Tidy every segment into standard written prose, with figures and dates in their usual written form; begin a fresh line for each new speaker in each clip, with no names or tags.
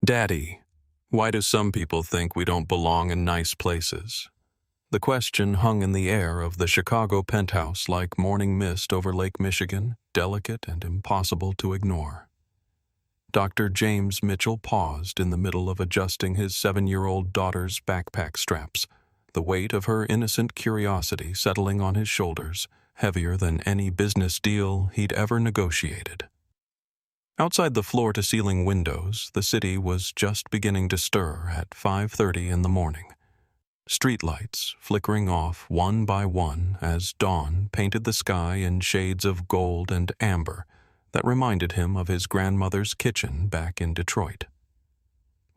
Daddy, why do some people think we don't belong in nice places? The question hung in the air of the Chicago penthouse like morning mist over Lake Michigan, delicate and impossible to ignore. Dr. James Mitchell paused in the middle of adjusting his 7-year-old daughter's backpack straps, the weight of her innocent curiosity settling on his shoulders, heavier than any business deal he'd ever negotiated. Outside the floor-to-ceiling windows, the city was just beginning to stir at 5:30 in the morning. Streetlights flickering off one by one as dawn painted the sky in shades of gold and amber that reminded him of his grandmother's kitchen back in Detroit.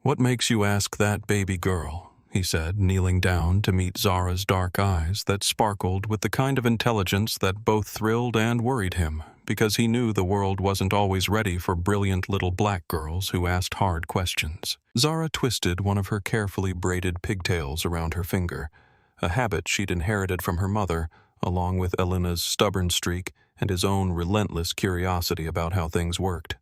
"What makes you ask that, baby girl?" he said, kneeling down to meet Zara's dark eyes that sparkled with the kind of intelligence that both thrilled and worried him, because he knew the world wasn't always ready for brilliant little black girls who asked hard questions. Zara twisted one of her carefully braided pigtails around her finger, a habit she'd inherited from her mother, along with Elena's stubborn streak and his own relentless curiosity about how things worked.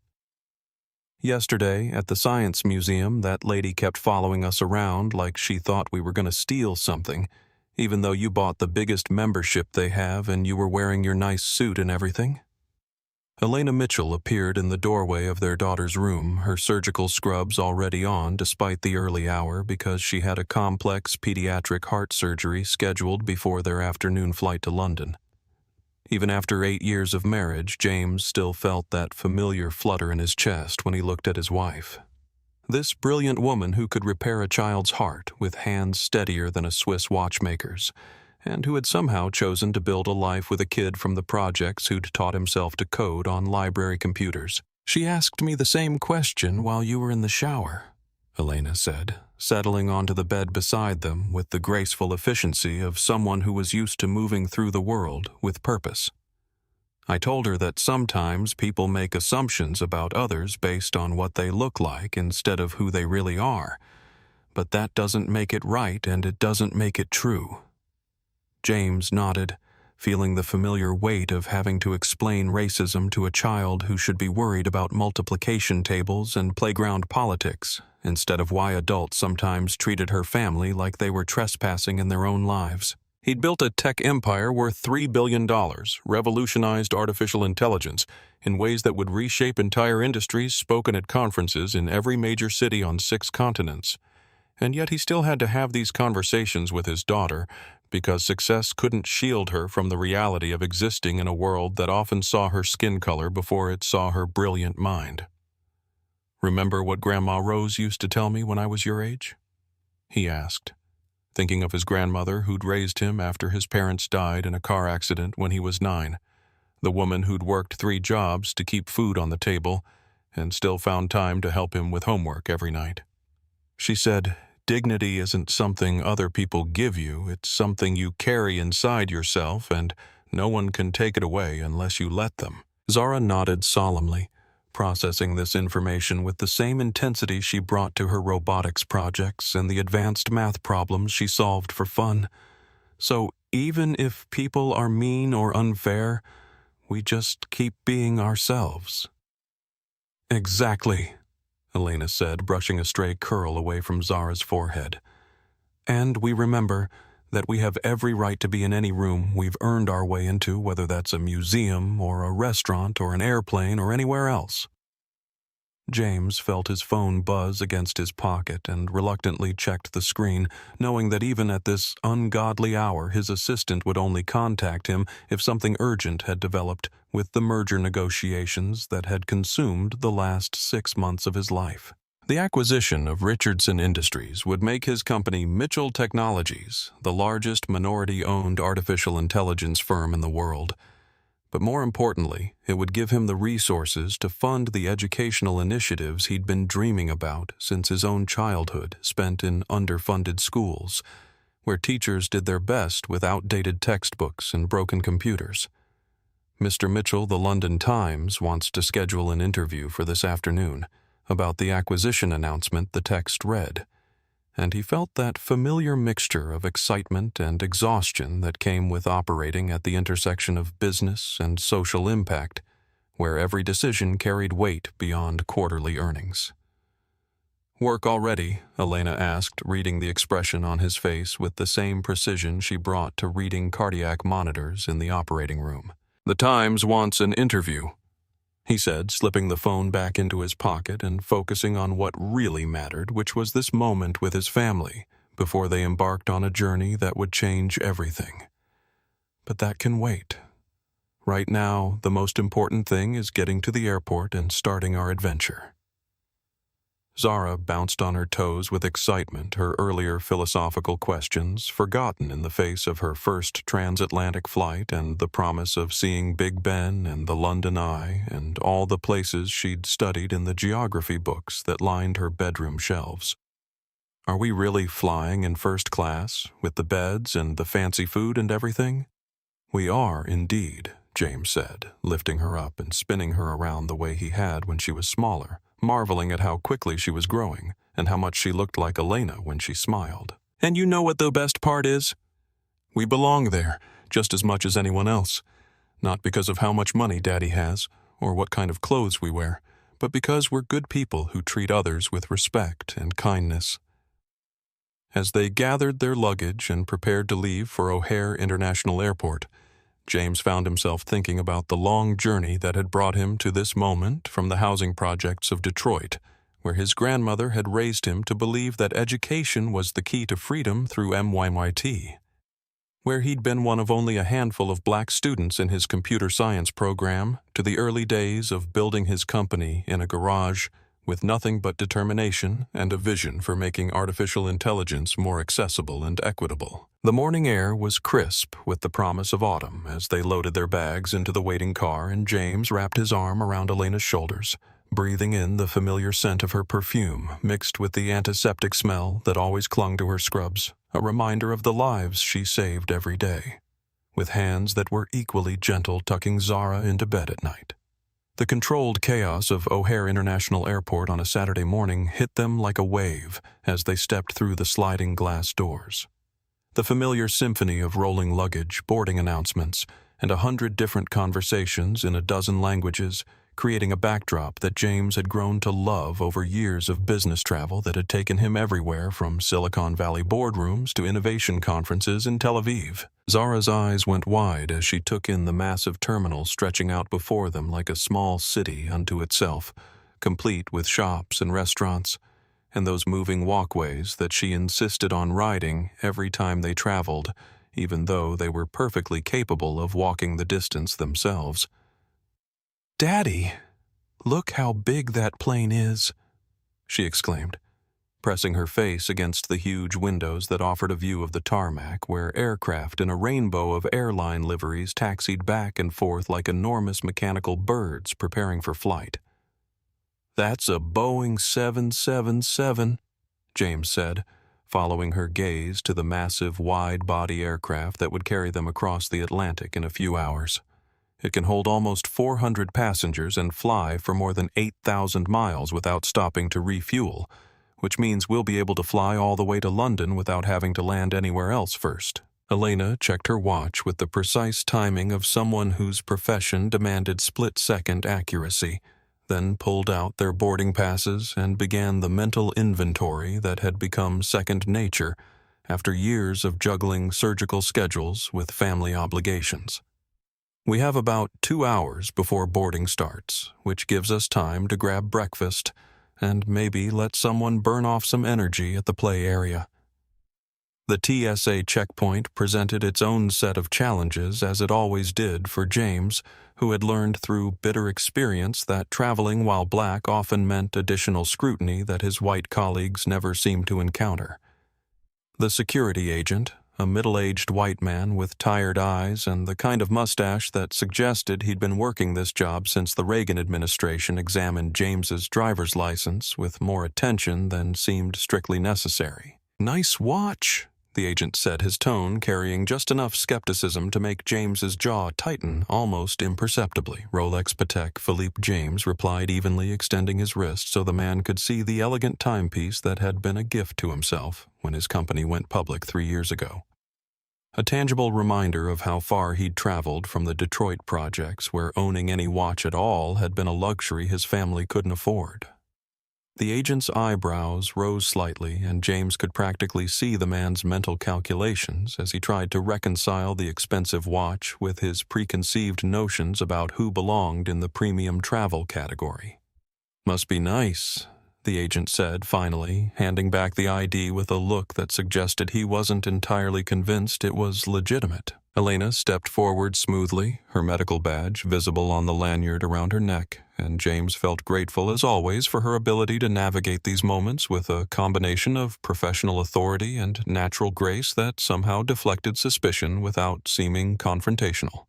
"Yesterday, at the Science Museum, that lady kept following us around like she thought we were going to steal something, even though you bought the biggest membership they have and you were wearing your nice suit and everything." Elena Mitchell appeared in the doorway of their daughter's room, her surgical scrubs already on despite the early hour because she had a complex pediatric heart surgery scheduled before their afternoon flight to London. Even after 8 years of marriage, James still felt that familiar flutter in his chest when he looked at his wife. This brilliant woman who could repair a child's heart with hands steadier than a Swiss watchmaker's, and who had somehow chosen to build a life with a kid from the projects who'd taught himself to code on library computers. "She asked me the same question while you were in the shower," Elena said, settling onto the bed beside them with the graceful efficiency of someone who was used to moving through the world with purpose. "I told her that sometimes people make assumptions about others based on what they look like instead of who they really are, but that doesn't make it right and it doesn't make it true." James nodded, feeling the familiar weight of having to explain racism to a child who should be worried about multiplication tables and playground politics, instead of why adults sometimes treated her family like they were trespassing in their own lives. He'd built a tech empire worth $3 billion, revolutionized artificial intelligence in ways that would reshape entire industries, spoken at conferences in every major city on 6 continents. And yet he still had to have these conversations with his daughter because success couldn't shield her from the reality of existing in a world that often saw her skin color before it saw her brilliant mind. "Remember what Grandma Rose used to tell me when I was your age?" he asked, thinking of his grandmother who'd raised him after his parents died in a car accident when he was 9, the woman who'd worked 3 jobs to keep food on the table and still found time to help him with homework every night. She said, "Dignity isn't something other people give you, it's something you carry inside yourself, and no one can take it away unless you let them." Zara nodded solemnly, processing this information with the same intensity she brought to her robotics projects and the advanced math problems she solved for fun. "So even if people are mean or unfair, we just keep being ourselves." "Exactly," Elena said, brushing a stray curl away from Zara's forehead. "And we remember that we have every right to be in any room we've earned our way into, whether that's a museum or a restaurant or an airplane or anywhere else." James felt his phone buzz against his pocket and reluctantly checked the screen, knowing that even at this ungodly hour his assistant would only contact him if something urgent had developed with the merger negotiations that had consumed the last 6 months of his life. The acquisition of Richardson Industries would make his company Mitchell Technologies the largest minority-owned artificial intelligence firm in the world. But more importantly, it would give him the resources to fund the educational initiatives he'd been dreaming about since his own childhood spent in underfunded schools, where teachers did their best with outdated textbooks and broken computers. Mr. Mitchell, the London Times, wants to schedule an interview for this afternoon about the acquisition announcement the text read, and he felt that familiar mixture of excitement and exhaustion that came with operating at the intersection of business and social impact, where every decision carried weight beyond quarterly earnings. Work already? Elena asked, reading the expression on his face with the same precision she brought to reading cardiac monitors in the operating room. The Times wants an interview, he said, slipping the phone back into his pocket and focusing on what really mattered, which was this moment with his family before they embarked on a journey that would change everything. But that can wait. Right now, the most important thing is getting to the airport and starting our adventure. Zara bounced on her toes with excitement, her earlier philosophical questions forgotten in the face of her first transatlantic flight and the promise of seeing Big Ben and the London Eye and all the places she'd studied in the geography books that lined her bedroom shelves. Are we really flying in first class, with the beds and the fancy food and everything? We are, indeed, James said, lifting her up and spinning her around the way he had when she was smaller, marveling at how quickly she was growing and how much she looked like Elena when she smiled. And you know what the best part is? We belong there just as much as anyone else, not because of how much money Daddy has or what kind of clothes we wear, but because we're good people who treat others with respect and kindness. As they gathered their luggage and prepared to leave for O'Hare International Airport, James found himself thinking about the long journey that had brought him to this moment from the housing projects of Detroit, where his grandmother had raised him to believe that education was the key to freedom through MYYT, where he'd been one of only a handful of black students in his computer science program, to the early days of building his company in a garage with nothing but determination and a vision for making artificial intelligence more accessible and equitable. The morning air was crisp with the promise of autumn as they loaded their bags into the waiting car, and James wrapped his arm around Elena's shoulders, breathing in the familiar scent of her perfume mixed with the antiseptic smell that always clung to her scrubs, a reminder of the lives she saved every day, with hands that were equally gentle tucking Zara into bed at night. The controlled chaos of O'Hare International Airport on a Saturday morning hit them like a wave as they stepped through the sliding glass doors. The familiar symphony of rolling luggage, boarding announcements, and 100 different conversations in a dozen languages, creating a backdrop that James had grown to love over years of business travel that had taken him everywhere from Silicon Valley boardrooms to innovation conferences in Tel Aviv. Zara's eyes went wide as she took in the massive terminal stretching out before them like a small city unto itself, complete with shops and restaurants, and those moving walkways that she insisted on riding every time they traveled, even though they were perfectly capable of walking the distance themselves. "Daddy, look how big that plane is," she exclaimed, pressing her face against the huge windows that offered a view of the tarmac where aircraft in a rainbow of airline liveries taxied back and forth like enormous mechanical birds preparing for flight. "That's a Boeing 777, James said, following her gaze to the massive wide-body aircraft that would carry them across the Atlantic in a few hours. It can hold almost 400 passengers and fly for more than 8,000 miles without stopping to refuel, which means we'll be able to fly all the way to London without having to land anywhere else first." Elena checked her watch with the precise timing of someone whose profession demanded split-second accuracy, then pulled out their boarding passes and began the mental inventory that had become second nature after years of juggling surgical schedules with family obligations. "We have about 2 hours before boarding starts, which gives us time to grab breakfast and maybe let someone burn off some energy at the play area." The TSA checkpoint presented its own set of challenges, as it always did for James, who had learned through bitter experience that traveling while black often meant additional scrutiny that his white colleagues never seemed to encounter. The security agent, a middle-aged white man with tired eyes and the kind of mustache that suggested he'd been working this job since the Reagan administration examined James's driver's license with more attention than seemed strictly necessary. "Nice watch," the agent said, his tone carrying just enough skepticism to make James's jaw tighten almost imperceptibly. "Rolex Patek Philippe," James replied evenly, extending his wrist so the man could see the elegant timepiece that had been a gift to himself when his company went public 3 years ago. A tangible reminder of how far he'd traveled from the Detroit projects, where owning any watch at all had been a luxury his family couldn't afford. The agent's eyebrows rose slightly, and James could practically see the man's mental calculations as he tried to reconcile the expensive watch with his preconceived notions about who belonged in the premium travel category. "Must be nice," the agent said finally, handing back the ID with a look that suggested he wasn't entirely convinced it was legitimate. Elena stepped forward smoothly, her medical badge visible on the lanyard around her neck, and James felt grateful as always for her ability to navigate these moments with a combination of professional authority and natural grace that somehow deflected suspicion without seeming confrontational.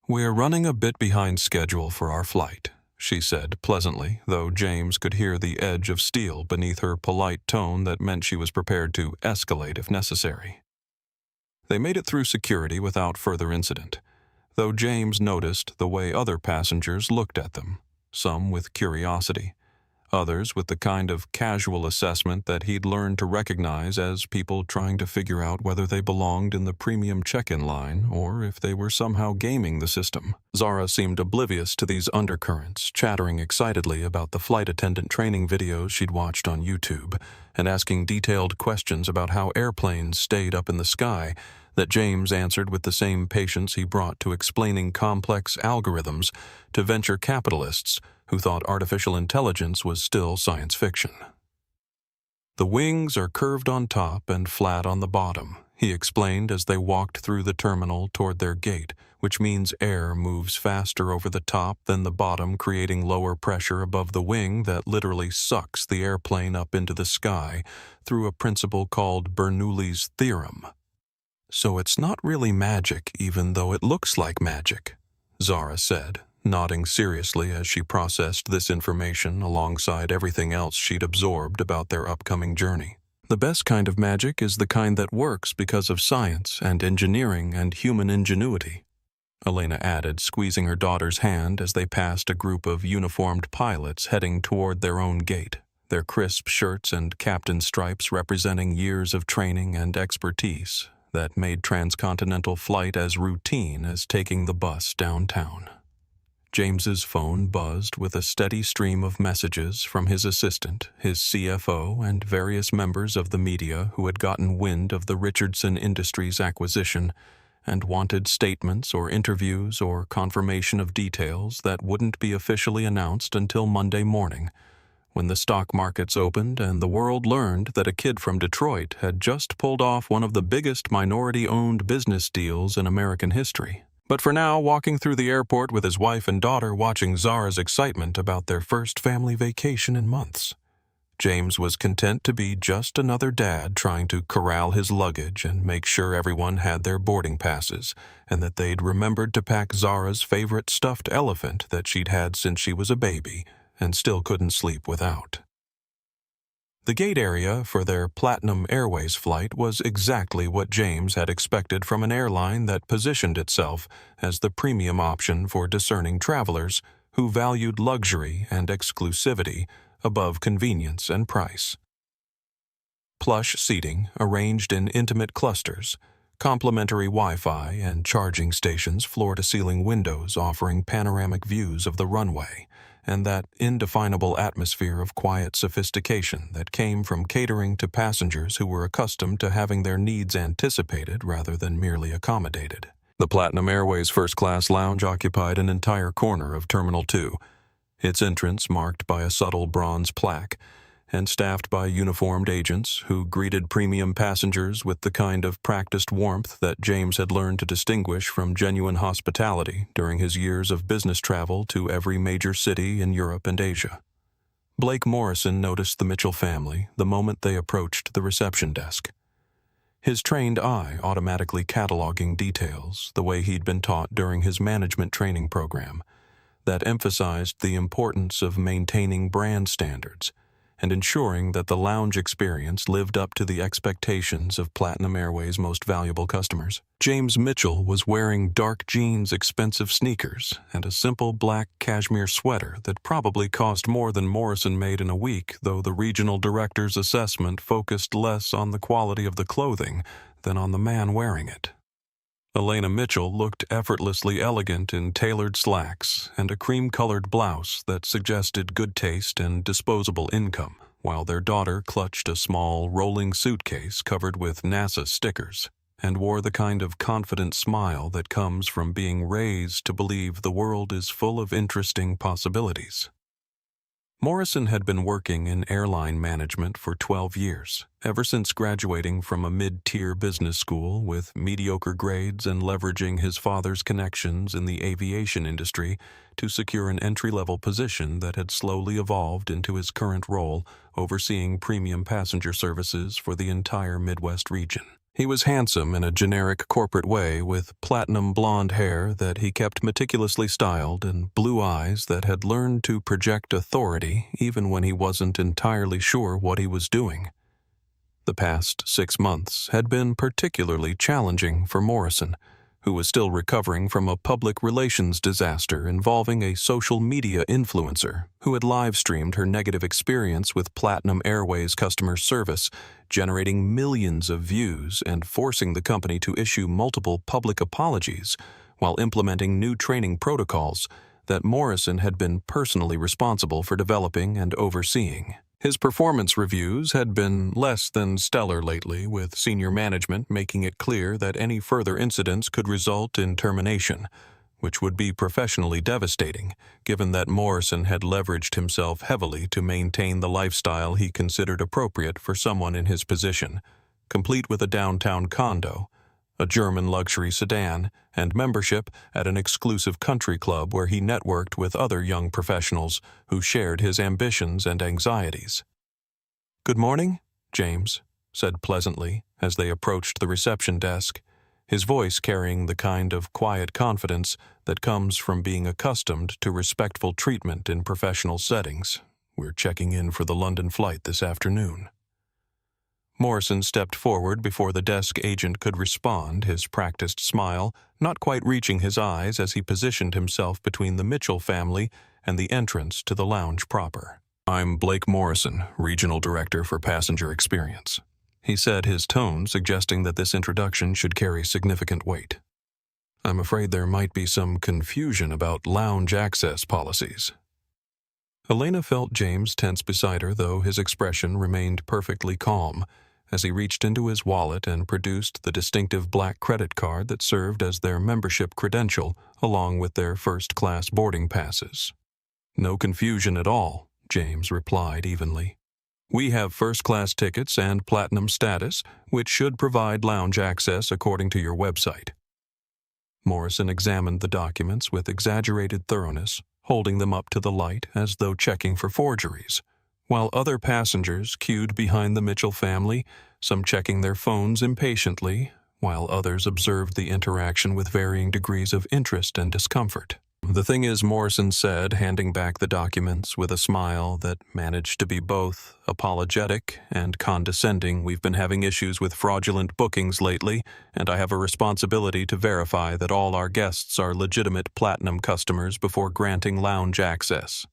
"We're running a bit behind schedule for our flight," she said pleasantly, though James could hear the edge of steel beneath her polite tone that meant she was prepared to escalate if necessary. They made it through security without further incident, though James noticed the way other passengers looked at them, some with curiosity, others with the kind of casual assessment that he'd learned to recognize as people trying to figure out whether they belonged in the premium check-in line or if they were somehow gaming the system. Zara seemed oblivious to these undercurrents, chattering excitedly about the flight attendant training videos she'd watched on YouTube and asking detailed questions about how airplanes stayed up in the sky that James answered with the same patience he brought to explaining complex algorithms to venture capitalists who thought artificial intelligence was still science fiction. "The wings are curved on top and flat on the bottom," he explained as they walked through the terminal toward their gate, which means air moves faster over the top than the bottom, creating lower pressure above the wing that literally sucks the airplane up into the sky through a principle called Bernoulli's theorem. "So it's not really magic, even though it looks like magic," Zara said, nodding seriously as she processed this information alongside everything else she'd absorbed about their upcoming journey. "The best kind of magic is the kind that works because of science and engineering and human ingenuity," Elena added, squeezing her daughter's hand as they passed a group of uniformed pilots heading toward their own gate, their crisp shirts and captain stripes representing years of training and expertise that made transcontinental flight as routine as taking the bus downtown. James's phone buzzed with a steady stream of messages from his assistant, his CFO, and various members of the media who had gotten wind of the Richardson Industries acquisition and wanted statements or interviews or confirmation of details that wouldn't be officially announced until Monday morning, when the stock markets opened and the world learned that a kid from Detroit had just pulled off one of the biggest minority-owned business deals in American history. But for now, walking through the airport with his wife and daughter watching Zara's excitement about their first family vacation in months, James was content to be just another dad trying to corral his luggage and make sure everyone had their boarding passes and that they'd remembered to pack Zara's favorite stuffed elephant that she'd had since she was a baby and still couldn't sleep without. The gate area for their Platinum Airways flight was exactly what James had expected from an airline that positioned itself as the premium option for discerning travelers who valued luxury and exclusivity above convenience and price. Plush seating arranged in intimate clusters, complimentary Wi-Fi and charging stations, floor-to-ceiling windows offering panoramic views of the runway, and that indefinable atmosphere of quiet sophistication that came from catering to passengers who were accustomed to having their needs anticipated rather than merely accommodated. The Platinum Airways first-class lounge occupied an entire corner of Terminal 2, its entrance marked by a subtle bronze plaque, and staffed by uniformed agents who greeted premium passengers with the kind of practiced warmth that James had learned to distinguish from genuine hospitality during his years of business travel to every major city in Europe and Asia. Blake Morrison noticed the Mitchell family the moment they approached the reception desk, his trained eye automatically cataloging details the way he'd been taught during his management training program that emphasized the importance of maintaining brand standards and ensuring that the lounge experience lived up to the expectations of Platinum Airways' most valuable customers. James Mitchell was wearing dark jeans, expensive sneakers, and a simple black cashmere sweater that probably cost more than Morrison made in a week, though the regional director's assessment focused less on the quality of the clothing than on the man wearing it. Elena Mitchell looked effortlessly elegant in tailored slacks and a cream-colored blouse that suggested good taste and disposable income, while their daughter clutched a small, rolling suitcase covered with NASA stickers and wore the kind of confident smile that comes from being raised to believe the world is full of interesting possibilities. Morrison had been working in airline management for 12 years, ever since graduating from a mid-tier business school with mediocre grades and leveraging his father's connections in the aviation industry to secure an entry-level position that had slowly evolved into his current role overseeing premium passenger services for the entire Midwest region. He was handsome in a generic corporate way, with platinum blonde hair that he kept meticulously styled and blue eyes that had learned to project authority even when he wasn't entirely sure what he was doing. The past 6 months had been particularly challenging for Morrison, who was still recovering from a public relations disaster involving a social media influencer who had live-streamed her negative experience with Platinum Airways customer service, generating millions of views and forcing the company to issue multiple public apologies while implementing new training protocols that Morrison had been personally responsible for developing and overseeing. His performance reviews had been less than stellar lately, with senior management making it clear that any further incidents could result in termination, which would be professionally devastating, given that Morrison had leveraged himself heavily to maintain the lifestyle he considered appropriate for someone in his position, complete with a downtown condo, a German luxury sedan, and membership at an exclusive country club where he networked with other young professionals who shared his ambitions and anxieties. "Good morning," James said pleasantly as they approached the reception desk, his voice carrying the kind of quiet confidence that comes from being accustomed to respectful treatment in professional settings. "We're checking in for the London flight this afternoon." Morrison stepped forward before the desk agent could respond, his practiced smile not quite reaching his eyes as he positioned himself between the Mitchell family and the entrance to the lounge proper. "I'm Blake Morrison, Regional Director for Passenger Experience," he said, his tone suggesting that this introduction should carry significant weight. "I'm afraid there might be some confusion about lounge access policies." Elena felt James tense beside her, though his expression remained perfectly calm as he reached into his wallet and produced the distinctive black credit card that served as their membership credential along with their first-class boarding passes. "No confusion at all," James replied evenly. "We have first-class tickets and platinum status, which should provide lounge access according to your website." Morrison examined the documents with exaggerated thoroughness, holding them up to the light as though checking for forgeries, while other passengers queued behind the Mitchell family, some checking their phones impatiently, while others observed the interaction with varying degrees of interest and discomfort. "The thing is," Morrison said, handing back the documents with a smile that managed to be both apologetic and condescending, "we've been having issues with fraudulent bookings lately, and I have a responsibility to verify that all our guests are legitimate platinum customers before granting lounge access."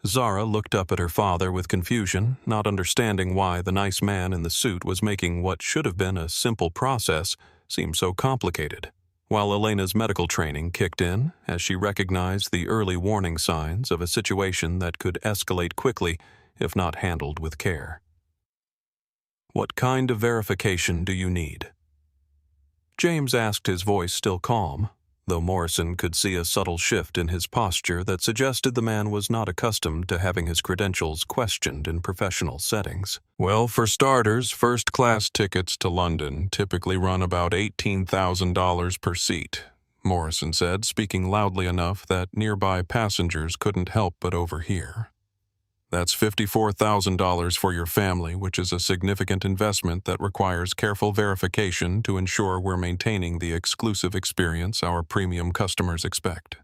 Zara looked up at her father with confusion, not understanding why the nice man in the suit was making what should have been a simple process seem so complicated, while Elena's medical training kicked in as she recognized the early warning signs of a situation that could escalate quickly if not handled with care. "What kind of verification do you need?" James asked, his voice still calm, though Morrison could see a subtle shift in his posture that suggested the man was not accustomed to having his credentials questioned in professional settings. "Well, for starters, first-class tickets to London typically run about $18,000 per seat," Morrison said, speaking loudly enough that nearby passengers couldn't help but overhear. "That's $54,000 for your family, which is a significant investment that requires careful verification to ensure we're maintaining the exclusive experience our premium customers expect."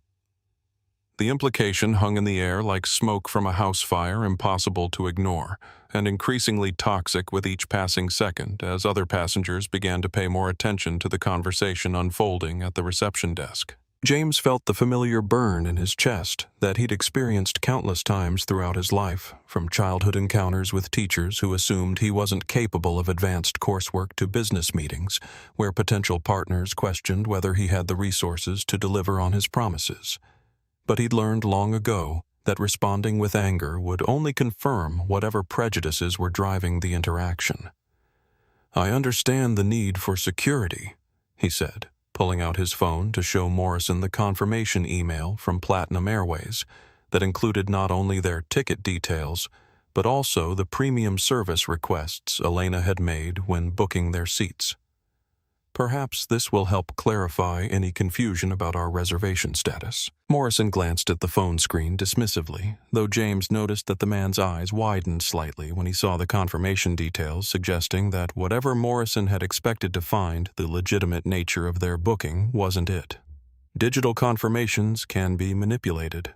The implication hung in the air like smoke from a house fire, impossible to ignore, and increasingly toxic with each passing second as other passengers began to pay more attention to the conversation unfolding at the reception desk. James felt the familiar burn in his chest that he'd experienced countless times throughout his life, from childhood encounters with teachers who assumed he wasn't capable of advanced coursework to business meetings, where potential partners questioned whether he had the resources to deliver on his promises. But he'd learned long ago that responding with anger would only confirm whatever prejudices were driving the interaction. "I understand the need for security," he said, pulling out his phone to show Morrison the confirmation email from Platinum Airways that included not only their ticket details, but also the premium service requests Elena had made when booking their seats. "Perhaps this will help clarify any confusion about our reservation status." Morrison glanced at the phone screen dismissively, though James noticed that the man's eyes widened slightly when he saw the confirmation details, suggesting that whatever Morrison had expected to find, the legitimate nature of their booking wasn't it. "Digital confirmations can be manipulated,"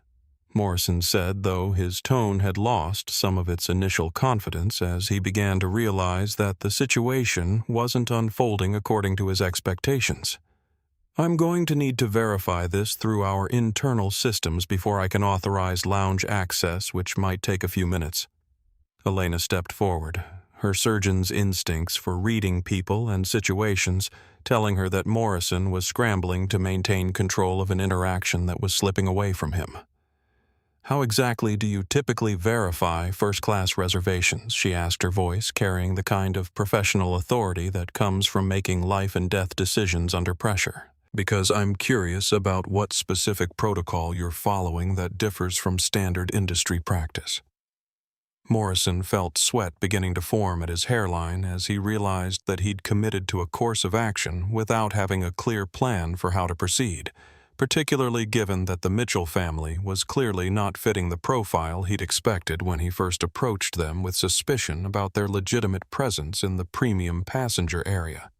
Morrison said, though his tone had lost some of its initial confidence as he began to realize that the situation wasn't unfolding according to his expectations. "I'm going to need to verify this through our internal systems before I can authorize lounge access, which might take a few minutes." Elena stepped forward, her surgeon's instincts for reading people and situations telling her that Morrison was scrambling to maintain control of an interaction that was slipping away from him. "How exactly do you typically verify first-class reservations?" she asked, her voice carrying the kind of professional authority that comes from making life-and-death decisions under pressure. "Because I'm curious about what specific protocol you're following that differs from standard industry practice." Morrison felt sweat beginning to form at his hairline as he realized that he'd committed to a course of action without having a clear plan for how to proceed, particularly given that the Mitchell family was clearly not fitting the profile he'd expected when he first approached them with suspicion about their legitimate presence in the premium passenger area.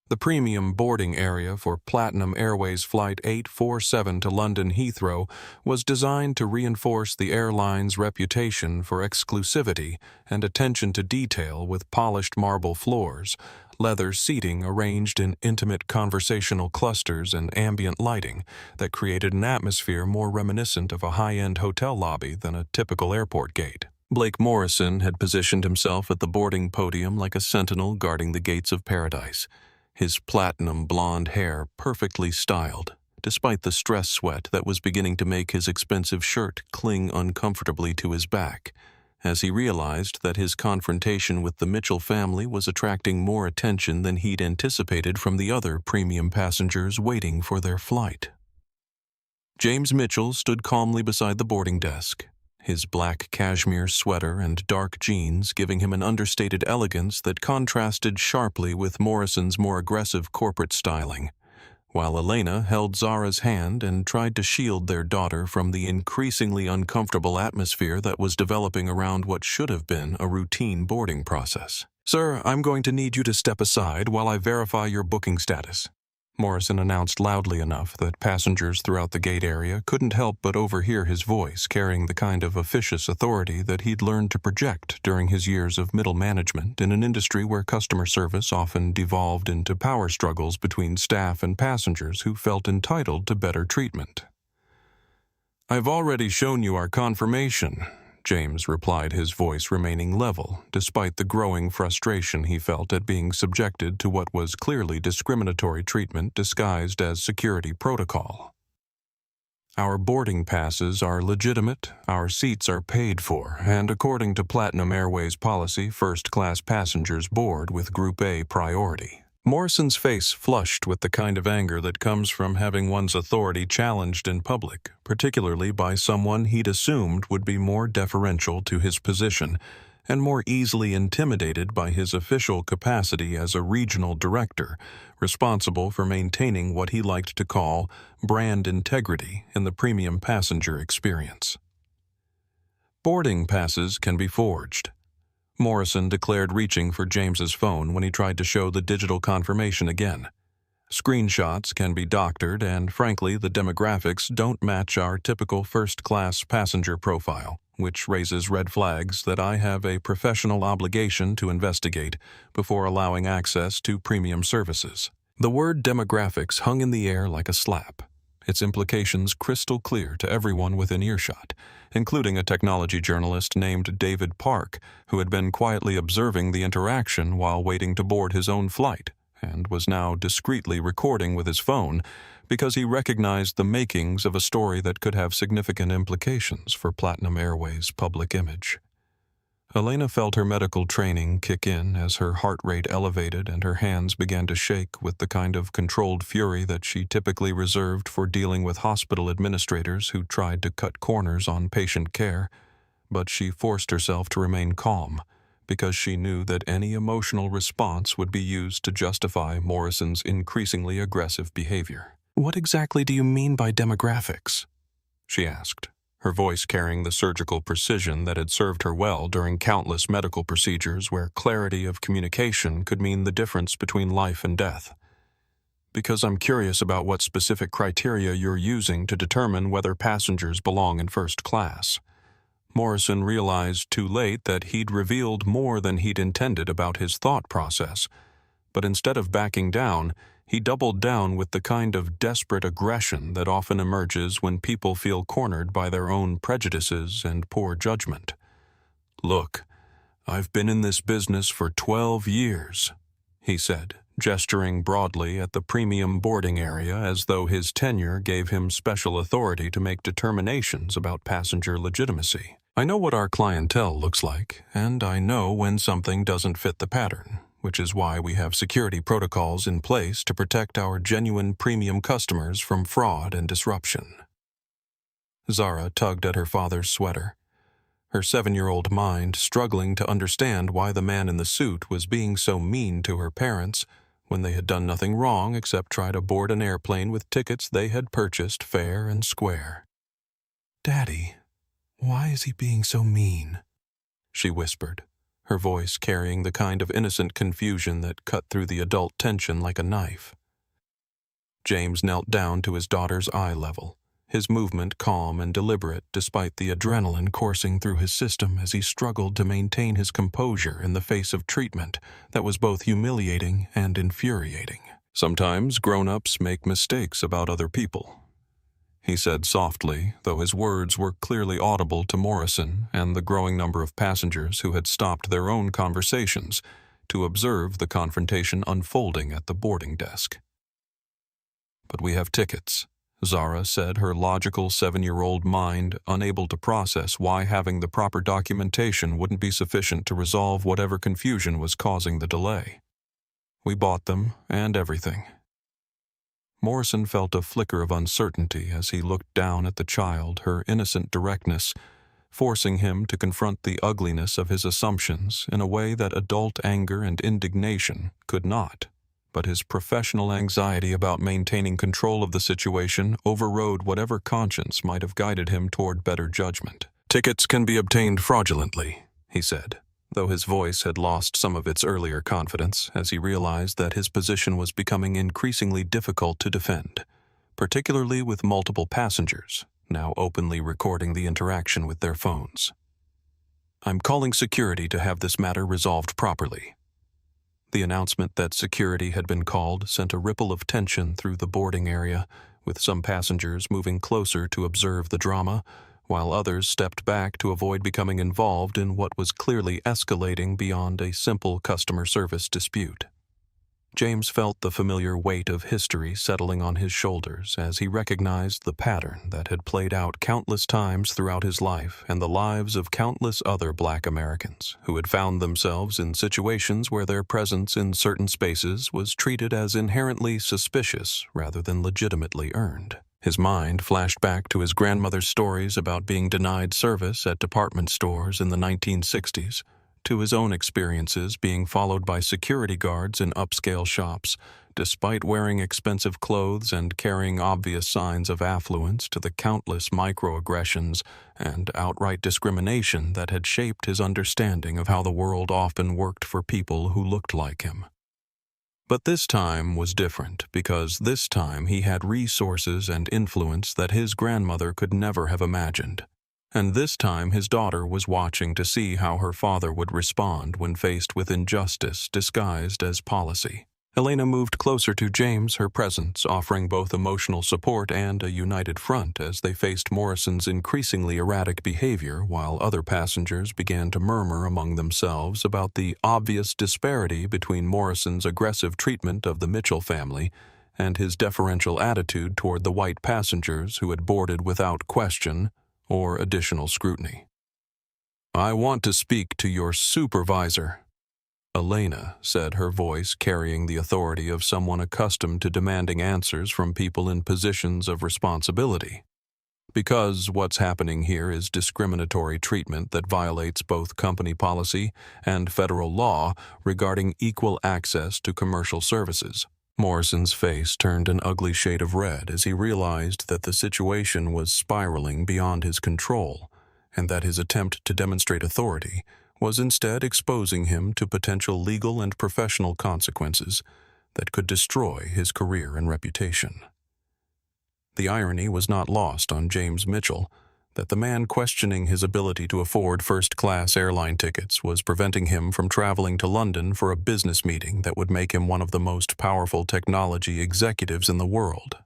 The premium boarding area for Platinum Airways Flight 847 to London Heathrow was designed to reinforce the airline's reputation for exclusivity and attention to detail with polished marble floors, leather seating arranged in intimate conversational clusters and ambient lighting that created an atmosphere more reminiscent of a high-end hotel lobby than a typical airport gate. Blake Morrison had positioned himself at the boarding podium like a sentinel guarding the gates of paradise, his platinum blonde hair perfectly styled, despite the stress sweat that was beginning to make his expensive shirt cling uncomfortably to his back, as he realized that his confrontation with the Mitchell family was attracting more attention than he'd anticipated from the other premium passengers waiting for their flight. James Mitchell stood calmly beside the boarding desk, his black cashmere sweater and dark jeans giving him an understated elegance that contrasted sharply with Morrison's more aggressive corporate styling, while Elena held Zara's hand and tried to shield their daughter from the increasingly uncomfortable atmosphere that was developing around what should have been a routine boarding process. "Sir, I'm going to need you to step aside while I verify your booking status," Morrison announced loudly enough that passengers throughout the gate area couldn't help but overhear his voice carrying the kind of officious authority that he'd learned to project during his years of middle management in an industry where customer service often devolved into power struggles between staff and passengers who felt entitled to better treatment. "I've already shown you our confirmation," James replied, his voice remaining level, despite the growing frustration he felt at being subjected to what was clearly discriminatory treatment disguised as security protocol. "Our boarding passes are legitimate, our seats are paid for, and according to Platinum Airways policy, first-class passengers board with Group A priority." Morrison's face flushed with the kind of anger that comes from having one's authority challenged in public, particularly by someone he'd assumed would be more deferential to his position and more easily intimidated by his official capacity as a regional director, responsible for maintaining what he liked to call brand integrity in the premium passenger experience. "Boarding passes can be forged," Morrison declared, reaching for James's phone when he tried to show the digital confirmation again. "Screenshots can be doctored, and frankly, the demographics don't match our typical first-class passenger profile, which raises red flags that I have a professional obligation to investigate before allowing access to premium services." The word demographics hung in the air like a slap. its implications crystal clear to everyone within earshot, including a technology journalist named David Park, who had been quietly observing the interaction while waiting to board his own flight, and was now discreetly recording with his phone because he recognized the makings of a story that could have significant implications for Platinum Airways' public image. Elena felt her medical training kick in as her heart rate elevated and her hands began to shake with the kind of controlled fury that she typically reserved for dealing with hospital administrators who tried to cut corners on patient care, but she forced herself to remain calm because she knew that any emotional response would be used to justify Morrison's increasingly aggressive behavior. "What exactly do you mean by demographics?" she asked, her voice carrying the surgical precision that had served her well during countless medical procedures where clarity of communication could mean the difference between life and death. "Because I'm curious about what specific criteria you're using to determine whether passengers belong in first class." Morrison realized too late that he'd revealed more than he'd intended about his thought process, but instead of backing down, he doubled down with the kind of desperate aggression that often emerges when people feel cornered by their own prejudices and poor judgment. "Look, I've been in this business for 12 years, he said, gesturing broadly at the premium boarding area as though his tenure gave him special authority to make determinations about passenger legitimacy. "I know what our clientele looks like, and I know when something doesn't fit the pattern, which is why we have security protocols in place to protect our genuine premium customers from fraud and disruption." Zara tugged at her father's sweater, her 7-year-old mind struggling to understand why the man in the suit was being so mean to her parents when they had done nothing wrong except try to board an airplane with tickets they had purchased fair and square. "Daddy, why is he being so mean?" she whispered, her voice carrying the kind of innocent confusion that cut through the adult tension like a knife. James knelt down to his daughter's eye level, his movement calm and deliberate despite the adrenaline coursing through his system as he struggled to maintain his composure in the face of treatment that was both humiliating and infuriating. "Sometimes grown-ups make mistakes about other people," he said softly, though his words were clearly audible to Morrison and the growing number of passengers who had stopped their own conversations to observe the confrontation unfolding at the boarding desk. "But we have tickets," Zara said, her logical 7-year-old mind unable to process why having the proper documentation wouldn't be sufficient to resolve whatever confusion was causing the delay. "We bought them and everything." Morrison felt a flicker of uncertainty as he looked down at the child, her innocent directness, forcing him to confront the ugliness of his assumptions in a way that adult anger and indignation could not. But his professional anxiety about maintaining control of the situation overrode whatever conscience might have guided him toward better judgment. "Tickets can be obtained fraudulently," he said, though his voice had lost some of its earlier confidence as he realized that his position was becoming increasingly difficult to defend, particularly with multiple passengers now openly recording the interaction with their phones. "I'm calling security to have this matter resolved properly." The announcement that security had been called sent a ripple of tension through the boarding area, with some passengers moving closer to observe the drama, while others stepped back to avoid becoming involved in what was clearly escalating beyond a simple customer service dispute. James felt the familiar weight of history settling on his shoulders as he recognized the pattern that had played out countless times throughout his life and the lives of countless other Black Americans who had found themselves in situations where their presence in certain spaces was treated as inherently suspicious rather than legitimately earned. His mind flashed back to his grandmother's stories about being denied service at department stores in the 1960s, to his own experiences being followed by security guards in upscale shops, despite wearing expensive clothes and carrying obvious signs of affluence, to the countless microaggressions and outright discrimination that had shaped his understanding of how the world often worked for people who looked like him. But this time was different because this time he had resources and influence that his grandmother could never have imagined. And this time his daughter was watching to see how her father would respond when faced with injustice disguised as policy. Elena moved closer to James, her presence offering both emotional support and a united front as they faced Morrison's increasingly erratic behavior, while other passengers began to murmur among themselves about the obvious disparity between Morrison's aggressive treatment of the Mitchell family and his deferential attitude toward the white passengers who had boarded without question or additional scrutiny. "I want to speak to your supervisor," Elena said, her voice carrying the authority of someone accustomed to demanding answers from people in positions of responsibility. "Because what's happening here is discriminatory treatment that violates both company policy and federal law regarding equal access to commercial services." Morrison's face turned an ugly shade of red as he realized that the situation was spiraling beyond his control, and that his attempt to demonstrate authority was instead exposing him to potential legal and professional consequences that could destroy his career and reputation. The irony was not lost on James Mitchell that the man questioning his ability to afford first-class airline tickets was preventing him from traveling to London for a business meeting that would make him one of the most powerful technology executives in the world.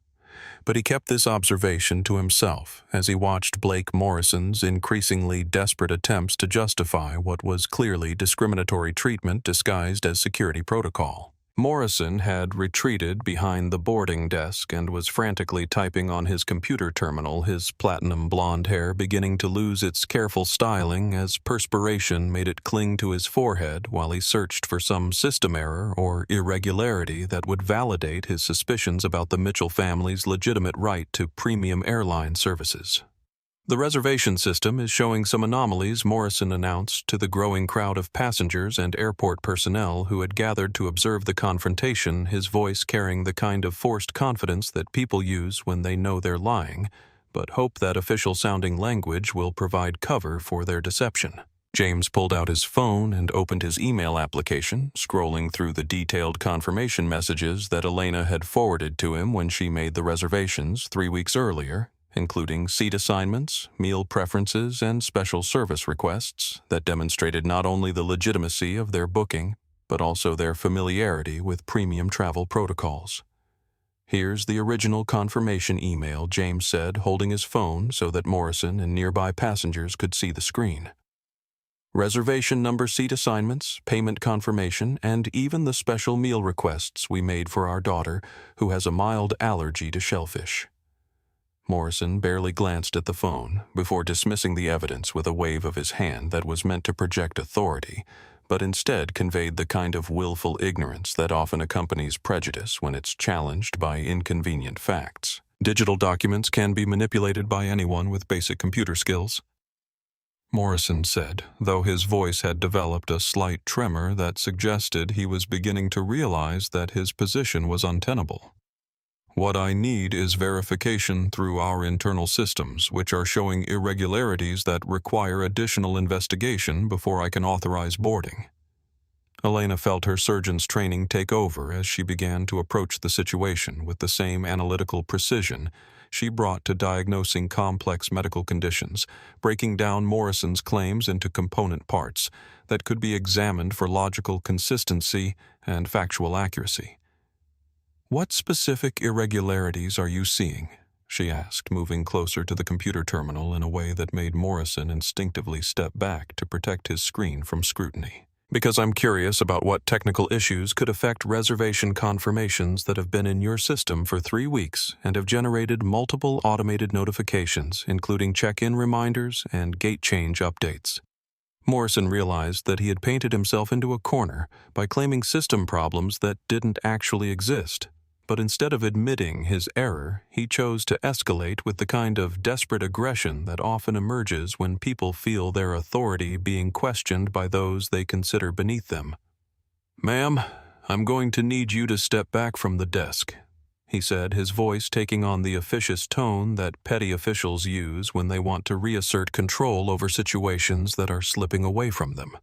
But he kept this observation to himself as he watched Blake Morrison's increasingly desperate attempts to justify what was clearly discriminatory treatment disguised as security protocol. Morrison had retreated behind the boarding desk and was frantically typing on his computer terminal, his platinum blonde hair beginning to lose its careful styling as perspiration made it cling to his forehead while he searched for some system error or irregularity that would validate his suspicions about the Mitchell family's legitimate right to premium airline services. "The reservation system is showing some anomalies," Morrison announced to the growing crowd of passengers and airport personnel who had gathered to observe the confrontation, his voice carrying the kind of forced confidence that people use when they know they're lying, but hope that official-sounding language will provide cover for their deception. James pulled out his phone and opened his email application, scrolling through the detailed confirmation messages that Elena had forwarded to him when she made the reservations 3 weeks earlier, including seat assignments, meal preferences, and special service requests that demonstrated not only the legitimacy of their booking, but also their familiarity with premium travel protocols. "Here's the original confirmation email," James said, holding his phone so that Morrison and nearby passengers could see the screen. "Reservation number, seat assignments, payment confirmation, and even the special meal requests we made for our daughter, who has a mild allergy to shellfish." Morrison barely glanced at the phone before dismissing the evidence with a wave of his hand that was meant to project authority, but instead conveyed the kind of willful ignorance that often accompanies prejudice when it's challenged by inconvenient facts. "Digital documents can be manipulated by anyone with basic computer skills," Morrison said, though his voice had developed a slight tremor that suggested he was beginning to realize that his position was untenable. "What I need is verification through our internal systems, which are showing irregularities that require additional investigation before I can authorize boarding." Elena felt her surgeon's training take over as she began to approach the situation with the same analytical precision she brought to diagnosing complex medical conditions, breaking down Morrison's claims into component parts that could be examined for logical consistency and factual accuracy. "What specific irregularities are you seeing?" she asked, moving closer to the computer terminal in a way that made Morrison instinctively step back to protect his screen from scrutiny. "Because I'm curious about what technical issues could affect reservation confirmations that have been in your system for 3 weeks and have generated multiple automated notifications, including check-in reminders and gate change updates." Morrison realized that he had painted himself into a corner by claiming system problems that didn't actually exist. But instead of admitting his error, he chose to escalate with the kind of desperate aggression that often emerges when people feel their authority being questioned by those they consider beneath them. "Ma'am, I'm going to need you to step back from the desk," he said, his voice taking on the officious tone that petty officials use when they want to reassert control over situations that are slipping away from them.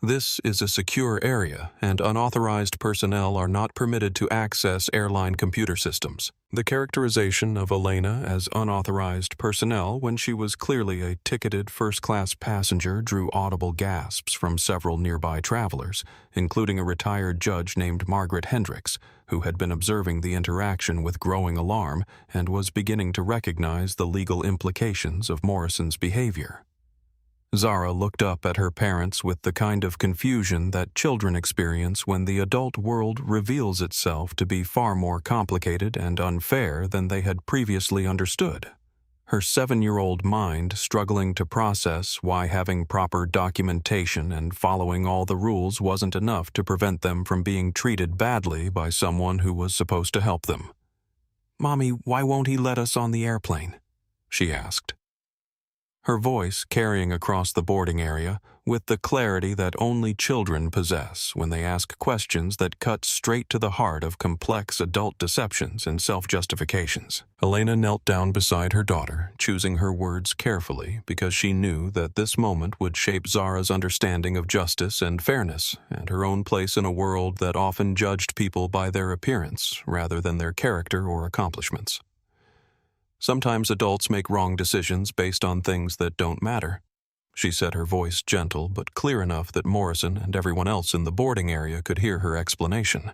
This is a secure area, and unauthorized personnel are not permitted to access airline computer systems. The characterization of Elena as unauthorized personnel when she was clearly a ticketed first-class passenger drew audible gasps from several nearby travelers, including a retired judge named Margaret Hendricks, who had been observing the interaction with growing alarm and was beginning to recognize the legal implications of Morrison's behavior. Zara looked up at her parents with the kind of confusion that children experience when the adult world reveals itself to be far more complicated and unfair than they had previously understood. Her 7-year-old mind struggling to process why having proper documentation and following all the rules wasn't enough to prevent them from being treated badly by someone who was supposed to help them. "Mommy, why won't he let us on the airplane?" she asked. Her voice carrying across the boarding area with the clarity that only children possess when they ask questions that cut straight to the heart of complex adult deceptions and self-justifications. Elena knelt down beside her daughter, choosing her words carefully because she knew that this moment would shape Zara's understanding of justice and fairness and her own place in a world that often judged people by their appearance rather than their character or accomplishments. Sometimes adults make wrong decisions based on things that don't matter. She said, her voice gentle but clear enough that Morrison and everyone else in the boarding area could hear her explanation.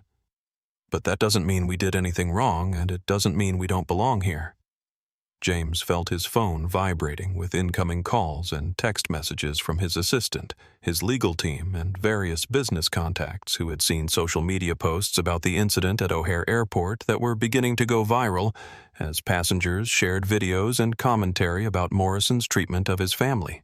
But that doesn't mean we did anything wrong, and it doesn't mean we don't belong here. James felt his phone vibrating with incoming calls and text messages from his assistant, his legal team, and various business contacts who had seen social media posts about the incident at O'Hare Airport that were beginning to go viral as passengers shared videos and commentary about Morrison's treatment of his family.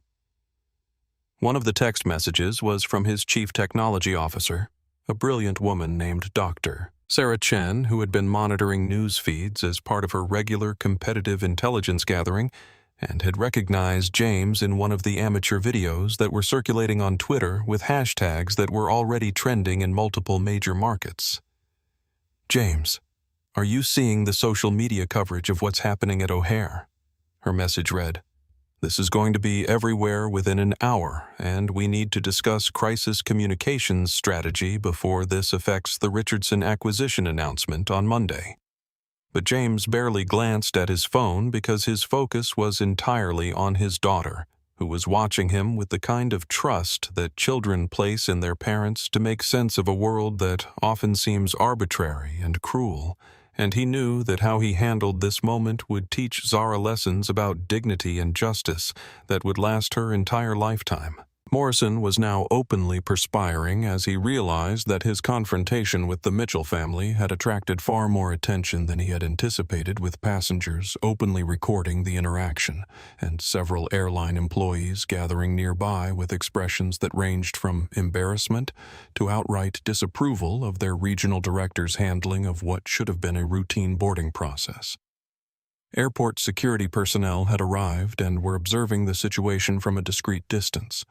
One of the text messages was from his chief technology officer, a brilliant woman named Dr. Sarah Chen, who had been monitoring news feeds as part of her regular competitive intelligence gathering and had recognized James in one of the amateur videos that were circulating on Twitter with hashtags that were already trending in multiple major markets. "James, are you seeing the social media coverage of what's happening at O'Hare?" Her message read, "This is going to be everywhere within an hour, and we need to discuss crisis communications strategy before this affects the Richardson acquisition announcement on Monday." But James barely glanced at his phone because his focus was entirely on his daughter, who was watching him with the kind of trust that children place in their parents to make sense of a world that often seems arbitrary and cruel. And he knew that how he handled this moment would teach Zara lessons about dignity and justice that would last her entire lifetime. Morrison was now openly perspiring as he realized that his confrontation with the Mitchell family had attracted far more attention than he had anticipated, with passengers openly recording the interaction and several airline employees gathering nearby with expressions that ranged from embarrassment to outright disapproval of their regional director's handling of what should have been a routine boarding process. Airport security personnel had arrived and were observing the situation from a discreet distance,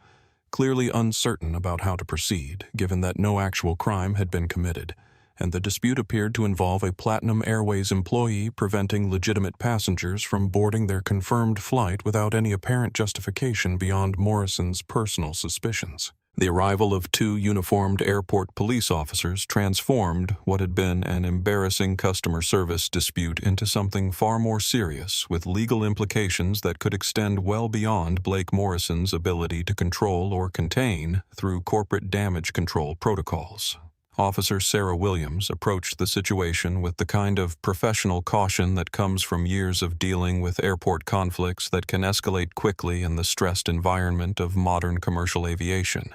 clearly uncertain about how to proceed, given that no actual crime had been committed, and the dispute appeared to involve a Platinum Airways employee preventing legitimate passengers from boarding their confirmed flight without any apparent justification beyond Morrison's personal suspicions. The arrival of 2 uniformed airport police officers transformed what had been an embarrassing customer service dispute into something far more serious, with legal implications that could extend well beyond Blake Morrison's ability to control or contain through corporate damage control protocols. Officer Sarah Williams approached the situation with the kind of professional caution that comes from years of dealing with airport conflicts that can escalate quickly in the stressed environment of modern commercial aviation,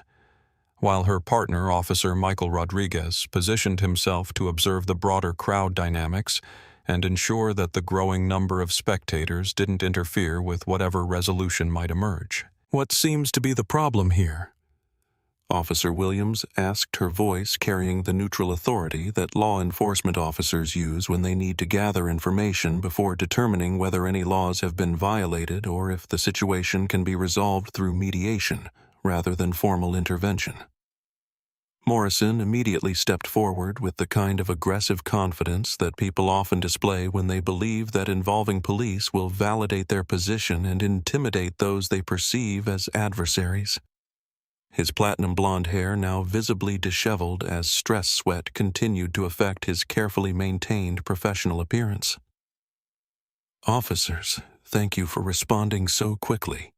while her partner, Officer Michael Rodriguez, positioned himself to observe the broader crowd dynamics and ensure that the growing number of spectators didn't interfere with whatever resolution might emerge. "What seems to be the problem here?" Officer Williams asked, her voice carrying the neutral authority that law enforcement officers use when they need to gather information before determining whether any laws have been violated or if the situation can be resolved through mediation rather than formal intervention. Morrison immediately stepped forward with the kind of aggressive confidence that people often display when they believe that involving police will validate their position and intimidate those they perceive as adversaries. his platinum blonde hair now visibly disheveled as stress sweat continued to affect his carefully maintained professional appearance. "Officers, thank you for responding so quickly,"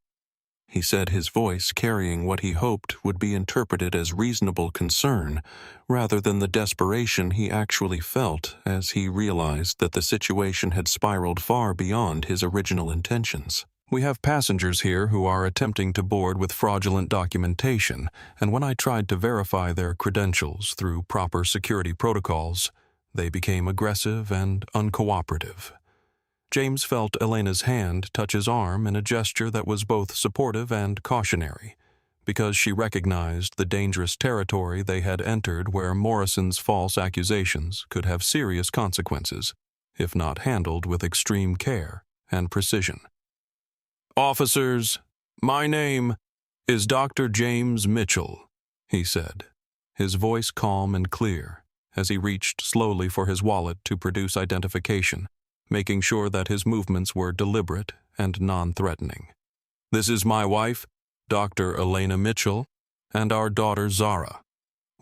he said, his voice carrying what he hoped would be interpreted as reasonable concern rather than the desperation he actually felt as he realized that the situation had spiraled far beyond his original intentions. "We have passengers here who are attempting to board with fraudulent documentation, and when I tried to verify their credentials through proper security protocols, they became aggressive and uncooperative." James felt Elena's hand touch his arm in a gesture that was both supportive and cautionary, because she recognized the dangerous territory they had entered where Morrison's false accusations could have serious consequences, if not handled with extreme care and precision. "Officers, my name is Dr. James Mitchell," he said, his voice calm and clear, as he reached slowly for his wallet to produce identification, making sure that his movements were deliberate and non-threatening. "This is my wife, Dr. Elena Mitchell, and our daughter Zara.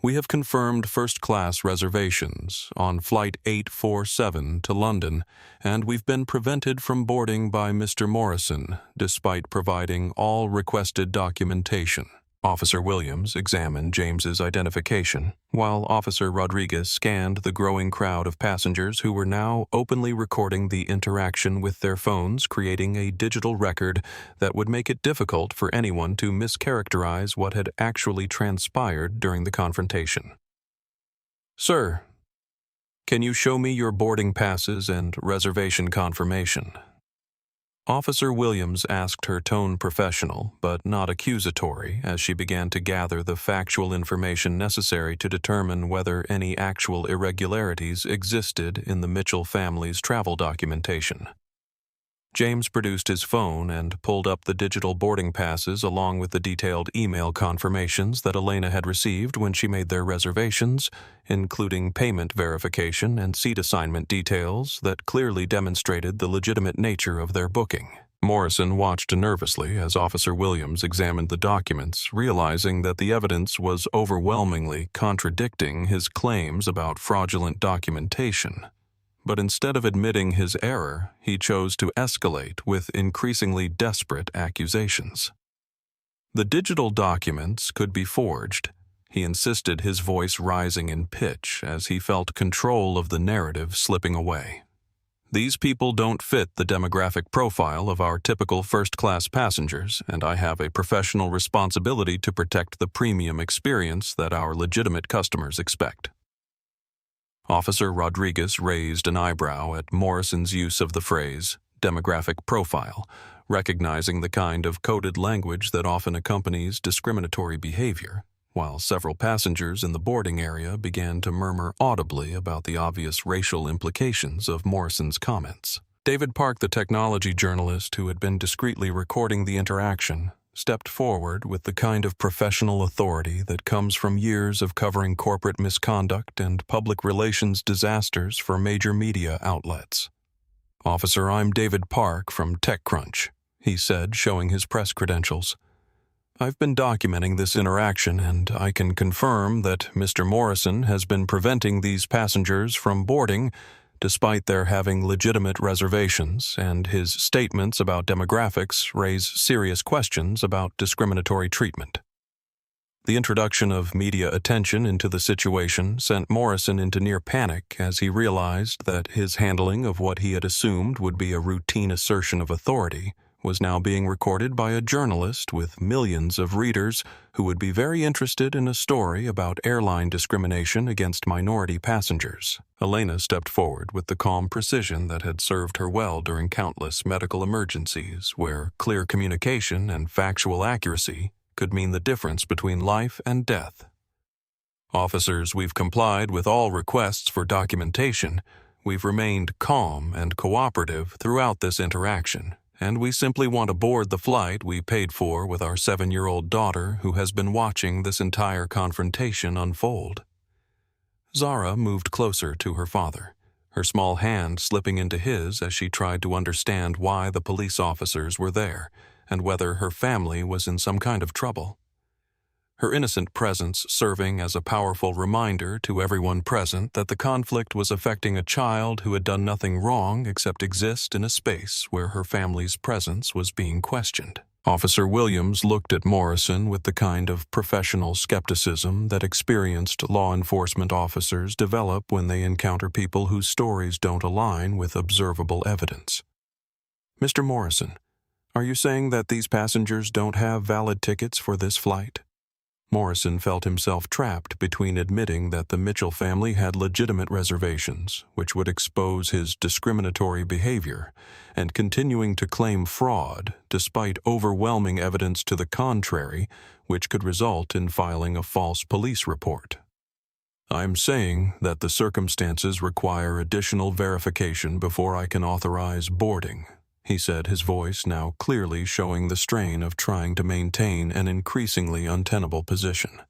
We have confirmed first-class reservations on Flight 847 to London, and we've been prevented from boarding by Mr. Morrison, despite providing all requested documentation." Officer Williams examined James's identification, while Officer Rodriguez scanned the growing crowd of passengers who were now openly recording the interaction with their phones, creating a digital record that would make it difficult for anyone to mischaracterize what had actually transpired during the confrontation. "Sir, can you show me your boarding passes and reservation confirmation?" Officer Williams asked, her tone professional, but not accusatory, as she began to gather the factual information necessary to determine whether any actual irregularities existed in the Mitchell family's travel documentation. James produced his phone and pulled up the digital boarding passes along with the detailed email confirmations that Elena had received when she made their reservations, including payment verification and seat assignment details that clearly demonstrated the legitimate nature of their booking. Morrison watched nervously as Officer Williams examined the documents, realizing that the evidence was overwhelmingly contradicting his claims about fraudulent documentation. But instead of admitting his error, he chose to escalate with increasingly desperate accusations. The digital documents could be forged, he insisted, his voice rising in pitch as he felt control of the narrative slipping away. "These people don't fit the demographic profile of our typical first-class passengers, and I have a professional responsibility to protect the premium experience that our legitimate customers expect." Officer Rodriguez raised an eyebrow at Morrison's use of the phrase demographic profile, recognizing the kind of coded language that often accompanies discriminatory behavior, while several passengers in the boarding area began to murmur audibly about the obvious racial implications of Morrison's comments. David Park, the technology journalist who had been discreetly recording the interaction, stepped forward with the kind of professional authority that comes from years of covering corporate misconduct and public relations disasters for major media outlets. "Officer, I'm David Park from TechCrunch," he said, showing his press credentials. "I've been documenting this interaction, and I can confirm that Mr. Morrison has been preventing these passengers from boarding despite their having legitimate reservations, and his statements about demographics raise serious questions about discriminatory treatment." The introduction of media attention into the situation sent Morrison into near panic as he realized that his handling of what he had assumed would be a routine assertion of authority was now being recorded by a journalist with millions of readers who would be very interested in a story about airline discrimination against minority passengers. Elena stepped forward with the calm precision that had served her well during countless medical emergencies, where clear communication and factual accuracy could mean the difference between life and death. "Officers, we've complied with all requests for documentation. We've remained calm and cooperative throughout this interaction, and we simply want to board the flight we paid for with our 7-year-old daughter who has been watching this entire confrontation unfold." Zara moved closer to her father, her small hand slipping into his as she tried to understand why the police officers were there and whether her family was in some kind of trouble. her innocent presence serving as a powerful reminder to everyone present that the conflict was affecting a child who had done nothing wrong except exist in a space where her family's presence was being questioned. Officer Williams looked at Morrison with the kind of professional skepticism that experienced law enforcement officers develop when they encounter people whose stories don't align with observable evidence. "Mr. Morrison, are you saying that these passengers don't have valid tickets for this flight?" Morrison felt himself trapped between admitting that the Mitchell family had legitimate reservations, which would expose his discriminatory behavior, and continuing to claim fraud despite overwhelming evidence to the contrary, which could result in filing a false police report. "I'm saying that the circumstances require additional verification before I can authorize boarding," he said, his voice now clearly showing the strain of trying to maintain an increasingly untenable position.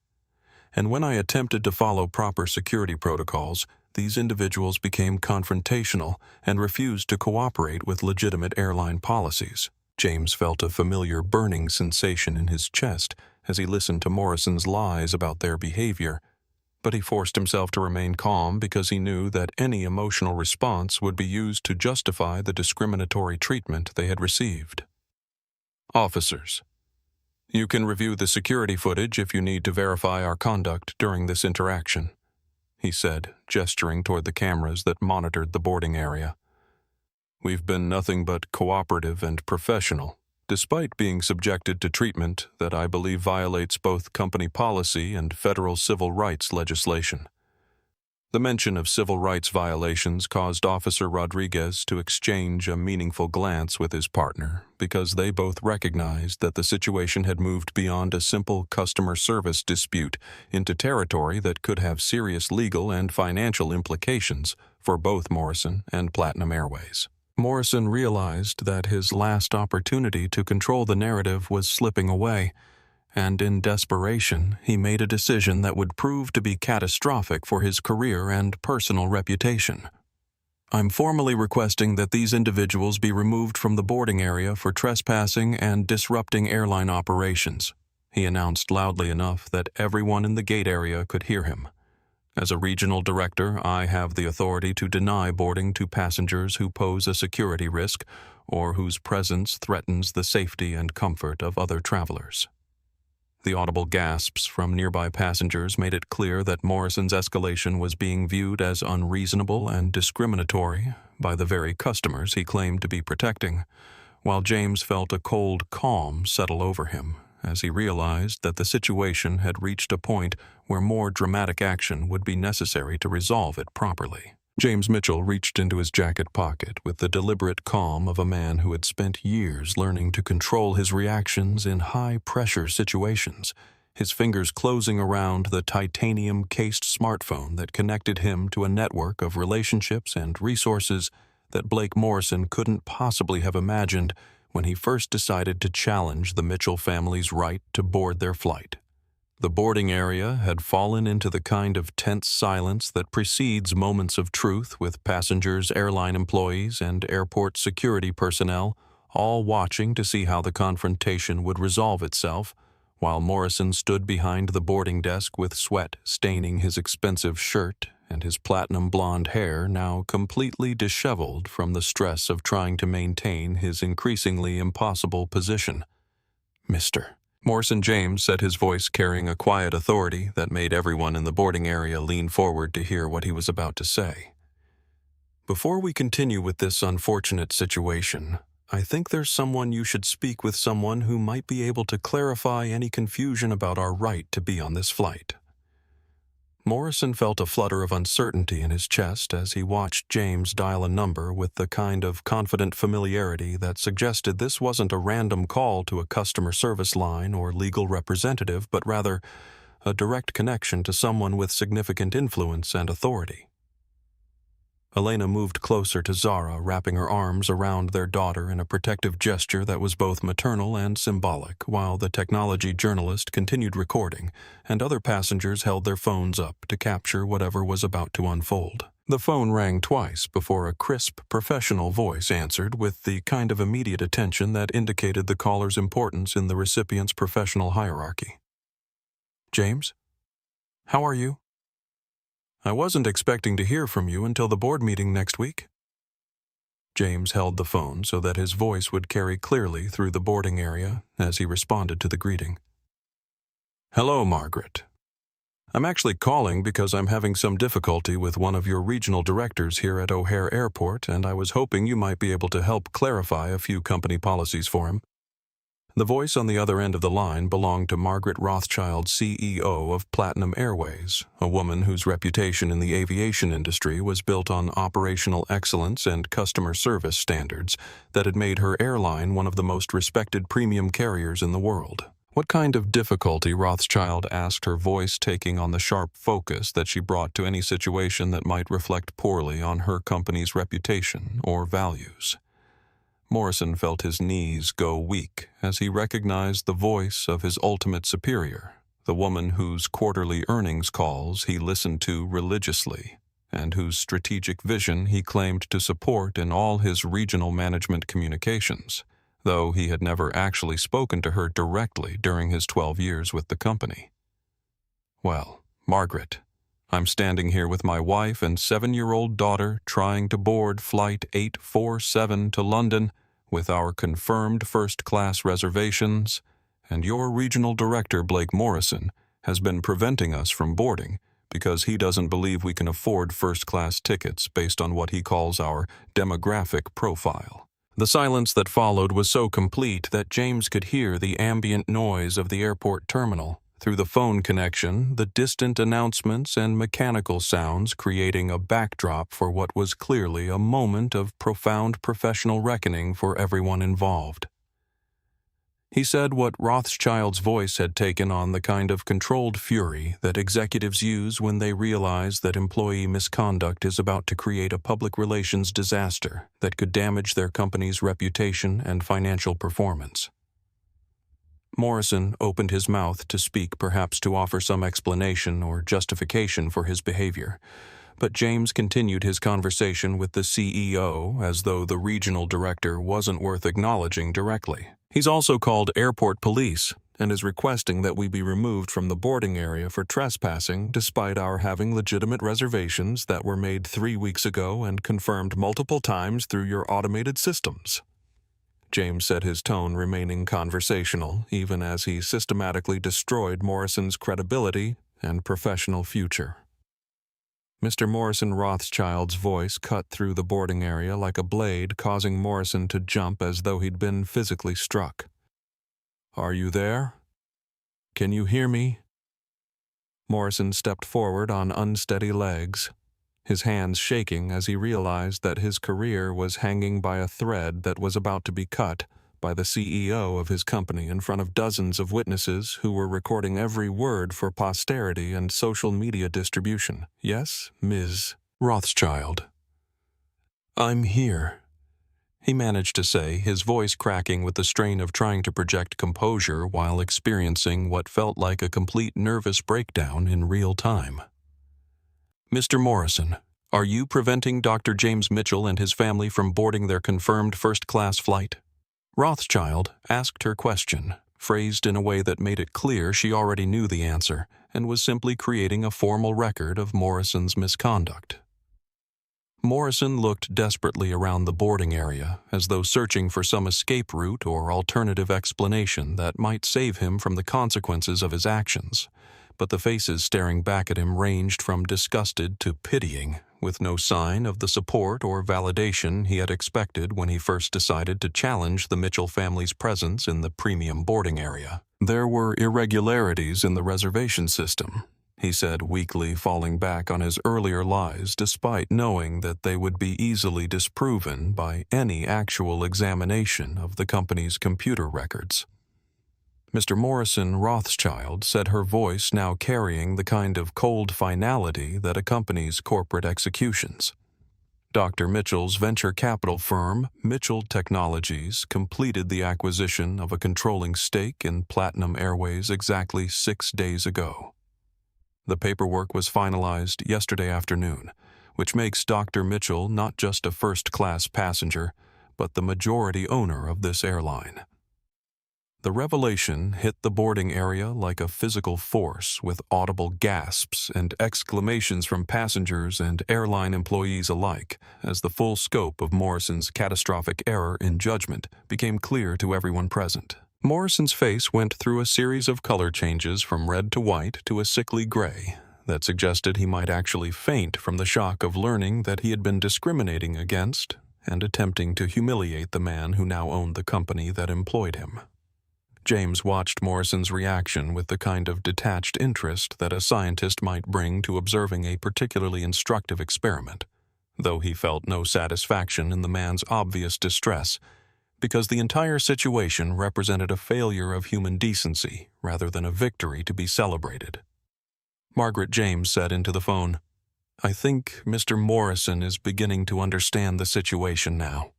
"And when I attempted to follow proper security protocols, these individuals became confrontational and refused to cooperate with legitimate airline policies." James felt a familiar burning sensation in his chest as he listened to Morrison's lies about their behavior, but he forced himself to remain calm because he knew that any emotional response would be used to justify the discriminatory treatment they had received. "Officers, you can review the security footage if you need to verify our conduct during this interaction," he said, gesturing toward the cameras that monitored the boarding area. "We've been nothing but cooperative and professional, despite being subjected to treatment that I believe violates both company policy and federal civil rights legislation." The mention of civil rights violations caused Officer Rodriguez to exchange a meaningful glance with his partner because they both recognized that the situation had moved beyond a simple customer service dispute into territory that could have serious legal and financial implications for both Morrison and Platinum Airways. Morrison realized that his last opportunity to control the narrative was slipping away, and in desperation, he made a decision that would prove to be catastrophic for his career and personal reputation. "I'm formally requesting that these individuals be removed from the boarding area for trespassing and disrupting airline operations," he announced loudly enough that everyone in the gate area could hear him. "As a regional director, I have the authority to deny boarding to passengers who pose a security risk or whose presence threatens the safety and comfort of other travelers." The audible gasps from nearby passengers made it clear that Morrison's escalation was being viewed as unreasonable and discriminatory by the very customers he claimed to be protecting, while James felt a cold calm settle over him as he realized that the situation had reached a point where more dramatic action would be necessary to resolve it properly. James Mitchell reached into his jacket pocket with the deliberate calm of a man who had spent years learning to control his reactions in high-pressure situations, his fingers closing around the titanium-cased smartphone that connected him to a network of relationships and resources that Blake Morrison couldn't possibly have imagined when he first decided to challenge the Mitchell family's right to board their flight. The boarding area had fallen into the kind of tense silence that precedes moments of truth, with passengers, airline employees, and airport security personnel all watching to see how the confrontation would resolve itself, while Morrison stood behind the boarding desk with sweat staining his expensive shirt and his platinum blonde hair now completely disheveled from the stress of trying to maintain his increasingly impossible position. "Mr. Morrison James," said, his voice carrying a quiet authority that made everyone in the boarding area lean forward to hear what he was about to say. "Before we continue with this unfortunate situation, I think there's someone you should speak with, someone who might be able to clarify any confusion about our right to be on this flight." Morrison felt a flutter of uncertainty in his chest as he watched James dial a number with the kind of confident familiarity that suggested this wasn't a random call to a customer service line or legal representative, but rather a direct connection to someone with significant influence and authority. Elena moved closer to Zara, wrapping her arms around their daughter in a protective gesture that was both maternal and symbolic, while the technology journalist continued recording, and other passengers held their phones up to capture whatever was about to unfold. The phone rang twice before a crisp, professional voice answered with the kind of immediate attention that indicated the caller's importance in the recipient's professional hierarchy. James? How are you? I wasn't expecting to hear from you until the board meeting next week. James held the phone so that his voice would carry clearly through the boarding area as he responded to the greeting. Hello, Margaret. I'm actually calling because I'm having some difficulty with one of your regional directors here at O'Hare Airport, and I was hoping you might be able to help clarify a few company policies for him. The voice on the other end of the line belonged to Margaret Rothschild, CEO of Platinum Airways, a woman whose reputation in the aviation industry was built on operational excellence and customer service standards that had made her airline one of the most respected premium carriers in the world. What kind of difficulty, Rothschild asked, her voice taking on the sharp focus that she brought to any situation that might reflect poorly on her company's reputation or values. Morrison felt his knees go weak as he recognized the voice of his ultimate superior, the woman whose quarterly earnings calls he listened to religiously, and whose strategic vision he claimed to support in all his regional management communications, though he had never actually spoken to her directly during his 12 years with the company. Well, Margaret, I'm standing here with my wife and 7-year-old daughter trying to board Flight 847 to London with our confirmed first-class reservations, and your regional director, Blake Morrison, has been preventing us from boarding because he doesn't believe we can afford first-class tickets based on what he calls our demographic profile. The silence that followed was so complete that James could hear the ambient noise of the airport terminal. Through the phone connection, the distant announcements and mechanical sounds creating a backdrop for what was clearly a moment of profound professional reckoning for everyone involved. He said what Rothschild's voice had taken on the kind of controlled fury that executives use when they realize that employee misconduct is about to create a public relations disaster that could damage their company's reputation and financial performance. Morrison opened his mouth to speak, perhaps to offer some explanation or justification for his behavior, but James continued his conversation with the CEO as though the regional director wasn't worth acknowledging directly. He's also called airport police and is requesting that we be removed from the boarding area for trespassing despite our having legitimate reservations that were made 3 weeks ago and confirmed multiple times through your automated systems. James said, his tone remaining conversational, even as he systematically destroyed Morrison's credibility and professional future. Mr. Morrison Rothschild's voice cut through the boarding area like a blade, causing Morrison to jump as though he'd been physically struck. Are you there? Can you hear me? Morrison stepped forward on unsteady legs, his hands shaking as he realized that his career was hanging by a thread that was about to be cut by the CEO of his company in front of dozens of witnesses who were recording every word for posterity and social media distribution. Yes, Ms. Rothschild. I'm here, he managed to say, his voice cracking with the strain of trying to project composure while experiencing what felt like a complete nervous breakdown in real time. Mr. Morrison, are you preventing Dr. James Mitchell and his family from boarding their confirmed first-class flight? Rothschild asked her question, phrased in a way that made it clear she already knew the answer and was simply creating a formal record of Morrison's misconduct. Morrison looked desperately around the boarding area, as though searching for some escape route or alternative explanation that might save him from the consequences of his actions. But the faces staring back at him ranged from disgusted to pitying, with no sign of the support or validation he had expected when he first decided to challenge the Mitchell family's presence in the premium boarding area. There were irregularities in the reservation system, he said, weakly falling back on his earlier lies despite knowing that they would be easily disproven by any actual examination of the company's computer records. Mr. Morrison Rothschild said, her voice now carrying the kind of cold finality that accompanies corporate executions. Dr. Mitchell's venture capital firm, Mitchell Technologies, completed the acquisition of a controlling stake in Platinum Airways exactly 6 days ago. The paperwork was finalized yesterday afternoon, which makes Dr. Mitchell not just a first-class passenger, but the majority owner of this airline. The revelation hit the boarding area like a physical force, with audible gasps and exclamations from passengers and airline employees alike, as the full scope of Morrison's catastrophic error in judgment became clear to everyone present. Morrison's face went through a series of color changes from red to white to a sickly gray that suggested he might actually faint from the shock of learning that he had been discriminating against and attempting to humiliate the man who now owned the company that employed him. James watched Morrison's reaction with the kind of detached interest that a scientist might bring to observing a particularly instructive experiment, though he felt no satisfaction in the man's obvious distress, because the entire situation represented a failure of human decency rather than a victory to be celebrated. Margaret James said into the phone, "I think Mr. Morrison is beginning to understand the situation now."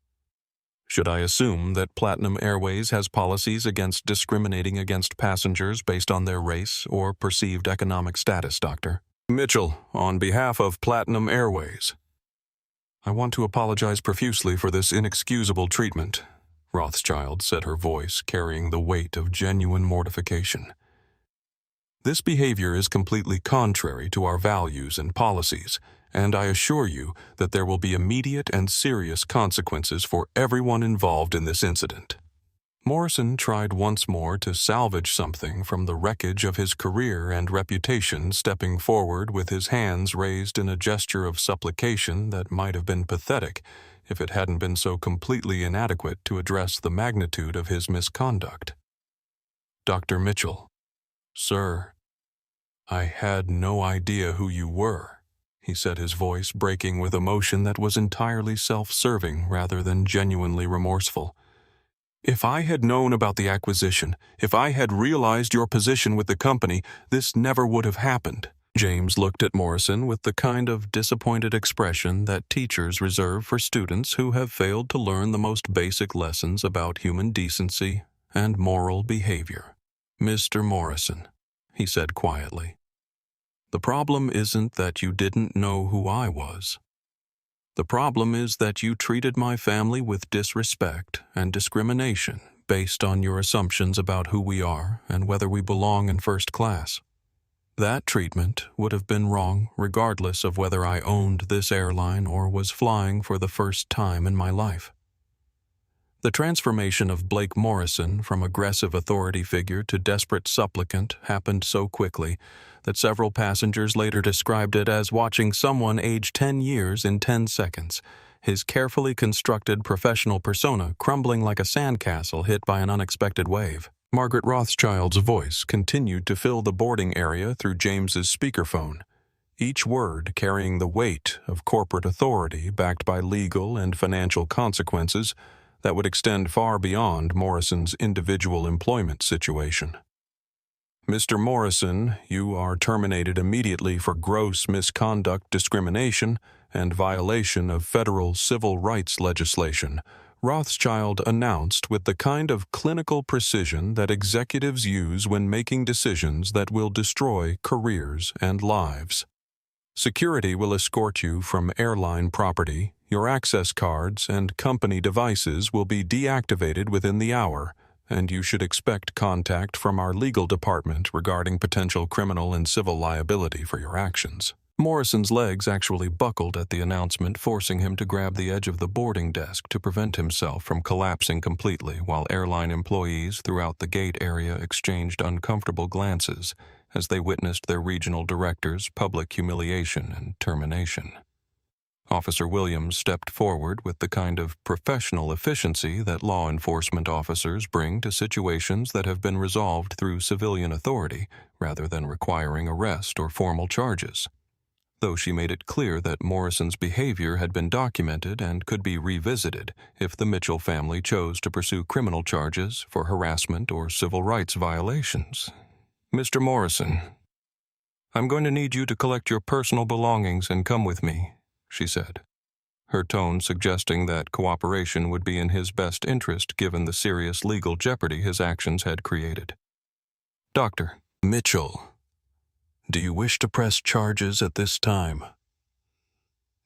"Should I assume that Platinum Airways has policies against discriminating against passengers based on their race or perceived economic status, Doctor?" "Mitchell, on behalf of Platinum Airways, I want to apologize profusely for this inexcusable treatment," Rothschild said, her voice carrying the weight of genuine mortification. "This behavior is completely contrary to our values and policies, and I assure you that there will be immediate and serious consequences for everyone involved in this incident." Morrison tried once more to salvage something from the wreckage of his career and reputation, stepping forward with his hands raised in a gesture of supplication that might have been pathetic if it hadn't been so completely inadequate to address the magnitude of his misconduct. "Dr. Mitchell, sir, I had no idea who you were," he said, his voice breaking with emotion that was entirely self-serving rather than genuinely remorseful. "If I had known about the acquisition, if I had realized your position with the company, this never would have happened." James looked at Morrison with the kind of disappointed expression that teachers reserve for students who have failed to learn the most basic lessons about human decency and moral behavior. "Mr. Morrison," he said quietly, "the problem isn't that you didn't know who I was. The problem is that you treated my family with disrespect and discrimination based on your assumptions about who we are and whether we belong in first class. That treatment would have been wrong regardless of whether I owned this airline or was flying for the first time in my life." The transformation of Blake Morrison from aggressive authority figure to desperate supplicant happened so quickly that several passengers later described it as watching someone age 10 years in 10 seconds, his carefully constructed professional persona crumbling like a sandcastle hit by an unexpected wave. Margaret Rothschild's voice continued to fill the boarding area through James's speakerphone, each word carrying the weight of corporate authority backed by legal and financial consequences that would extend far beyond Morrison's individual employment situation. "Mr. Morrison, you are terminated immediately for gross misconduct, discrimination, and violation of federal civil rights legislation," Rothschild announced with the kind of clinical precision that executives use when making decisions that will destroy careers and lives. "Security will escort you from airline property. Your access cards and company devices will be deactivated within the hour, and you should expect contact from our legal department regarding potential criminal and civil liability for your actions." Morrison's legs actually buckled at the announcement, forcing him to grab the edge of the boarding desk to prevent himself from collapsing completely, while airline employees throughout the gate area exchanged uncomfortable glances as they witnessed their regional director's public humiliation and termination. Officer Williams stepped forward with the kind of professional efficiency that law enforcement officers bring to situations that have been resolved through civilian authority rather than requiring arrest or formal charges. Though she made it clear that Morrison's behavior had been documented and could be revisited if the Mitchell family chose to pursue criminal charges for harassment or civil rights violations. "Mr. Morrison, I'm going to need you to collect your personal belongings and come with me," she said, her tone suggesting that cooperation would be in his best interest given the serious legal jeopardy his actions had created. "Dr. Mitchell, do you wish to press charges at this time?"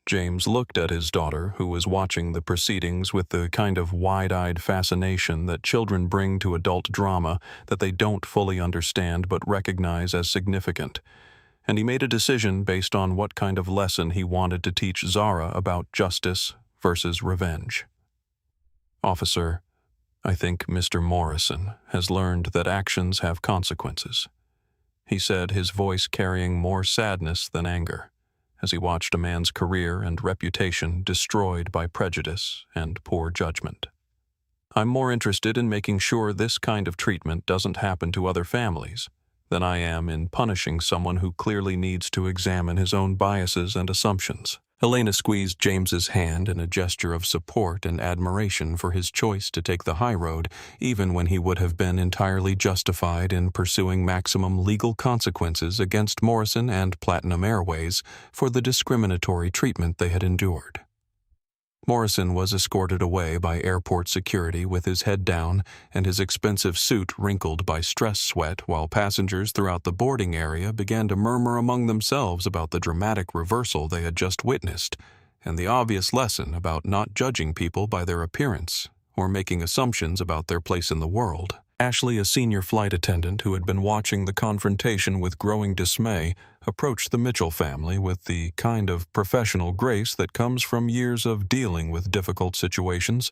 James looked at his daughter, who was watching the proceedings with the kind of wide-eyed fascination that children bring to adult drama that they don't fully understand but recognize as significant, and he made a decision based on what kind of lesson he wanted to teach Zara about justice versus revenge. "Officer, I think Mr. Morrison has learned that actions have consequences," he said, his voice carrying more sadness than anger, as he watched a man's career and reputation destroyed by prejudice and poor judgment. "I'm more interested in making sure this kind of treatment doesn't happen to other families than I am in punishing someone who clearly needs to examine his own biases and assumptions." Elena squeezed James's hand in a gesture of support and admiration for his choice to take the high road, even when he would have been entirely justified in pursuing maximum legal consequences against Morrison and Platinum Airways for the discriminatory treatment they had endured. Morrison was escorted away by airport security with his head down and his expensive suit wrinkled by stress sweat, while passengers throughout the boarding area began to murmur among themselves about the dramatic reversal they had just witnessed and the obvious lesson about not judging people by their appearance or making assumptions about their place in the world. Ashley, a senior flight attendant who had been watching the confrontation with growing dismay, approached the Mitchell family with the kind of professional grace that comes from years of dealing with difficult situations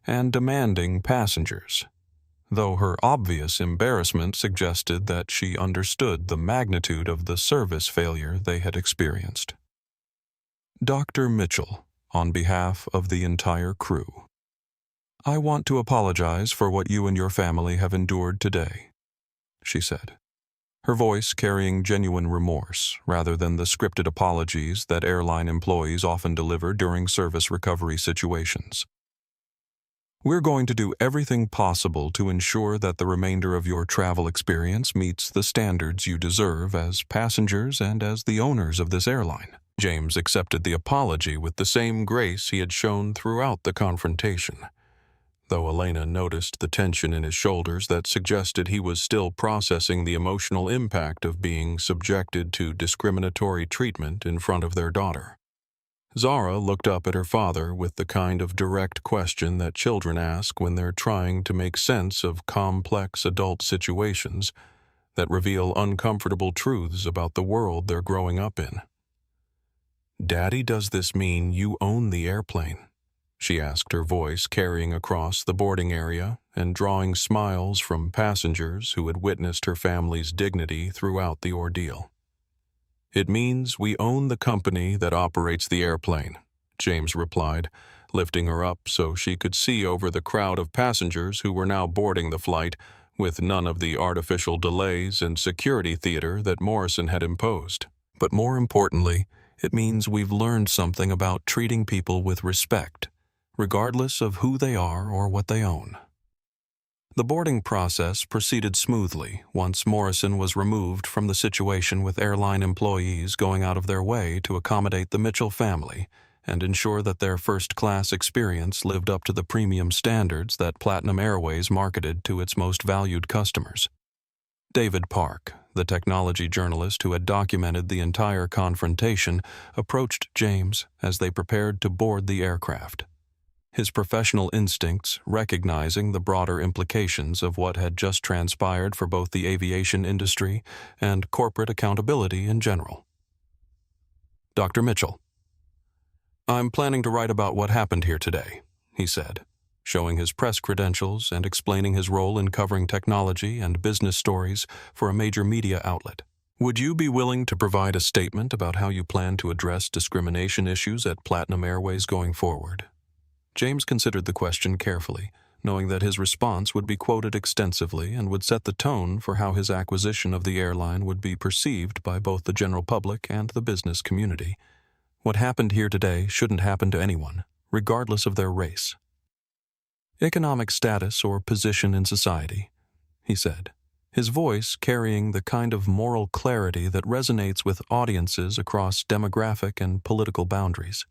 and demanding passengers, though her obvious embarrassment suggested that she understood the magnitude of the service failure they had experienced. "Dr. Mitchell, on behalf of the entire crew, I want to apologize for what you and your family have endured today," she said, her voice carrying genuine remorse rather than the scripted apologies that airline employees often deliver during service recovery situations. "We're going to do everything possible to ensure that the remainder of your travel experience meets the standards you deserve as passengers and as the owners of this airline." James accepted the apology with the same grace he had shown throughout the confrontation, though Elena noticed the tension in his shoulders that suggested he was still processing the emotional impact of being subjected to discriminatory treatment in front of their daughter. Zara looked up at her father with the kind of direct question that children ask when they're trying to make sense of complex adult situations that reveal uncomfortable truths about the world they're growing up in. "Daddy, does this mean you own the airplane?" she asked, her voice carrying across the boarding area and drawing smiles from passengers who had witnessed her family's dignity throughout the ordeal. "It means we own the company that operates the airplane," James replied, lifting her up so she could see over the crowd of passengers who were now boarding the flight with none of the artificial delays and security theater that Morrison had imposed. "But more importantly, it means we've learned something about treating people with respect, regardless of who they are or what they own." The boarding process proceeded smoothly once Morrison was removed from the situation, with airline employees going out of their way to accommodate the Mitchell family and ensure that their first-class experience lived up to the premium standards that Platinum Airways marketed to its most valued customers. David Park, the technology journalist who had documented the entire confrontation, approached James as they prepared to board the aircraft, his professional instincts recognizing the broader implications of what had just transpired for both the aviation industry and corporate accountability in general. "Dr. Mitchell, I'm planning to write about what happened here today," he said, showing his press credentials and explaining his role in covering technology and business stories for a major media outlet. "Would you be willing to provide a statement about how you plan to address discrimination issues at Platinum Airways going forward?" James considered the question carefully, knowing that his response would be quoted extensively and would set the tone for how his acquisition of the airline would be perceived by both the general public and the business community. What happened here today shouldn't happen to anyone, regardless of their race, economic status, or position in society, he said, his voice carrying the kind of moral clarity that resonates with audiences across demographic and political boundaries.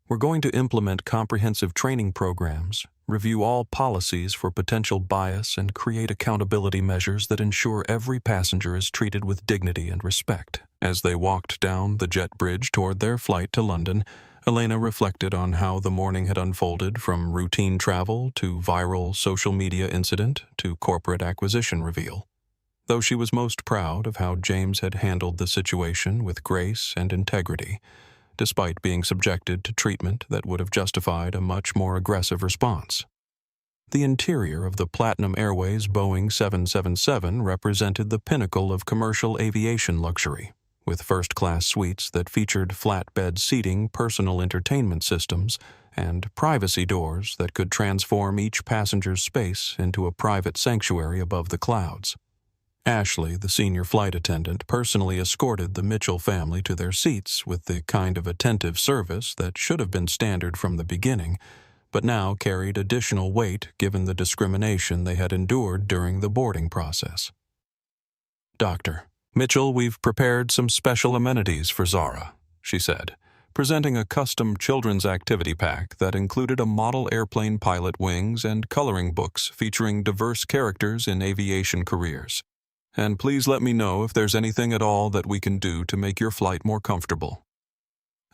We're going to implement comprehensive training programs, review all policies for potential bias, and create accountability measures that ensure every passenger is treated with dignity and respect." As they walked down the jet bridge toward their flight to London, Elena reflected on how the morning had unfolded, from routine travel to viral social media incident to corporate acquisition reveal. Though she was most proud of how James had handled the situation with grace and integrity, despite being subjected to treatment that would have justified a much more aggressive response. The interior of the Platinum Airways Boeing 777 represented the pinnacle of commercial aviation luxury, with first-class suites that featured flatbed seating, personal entertainment systems, and privacy doors that could transform each passenger's space into a private sanctuary above the clouds. Ashley, the senior flight attendant, personally escorted the Mitchell family to their seats with the kind of attentive service that should have been standard from the beginning, but now carried additional weight given the discrimination they had endured during the boarding process. "Dr. Mitchell, we've prepared some special amenities for Zara," she said, presenting a custom children's activity pack that included a model airplane pilot wings and coloring books featuring diverse characters in aviation careers. "And please let me know if there's anything at all that we can do to make your flight more comfortable."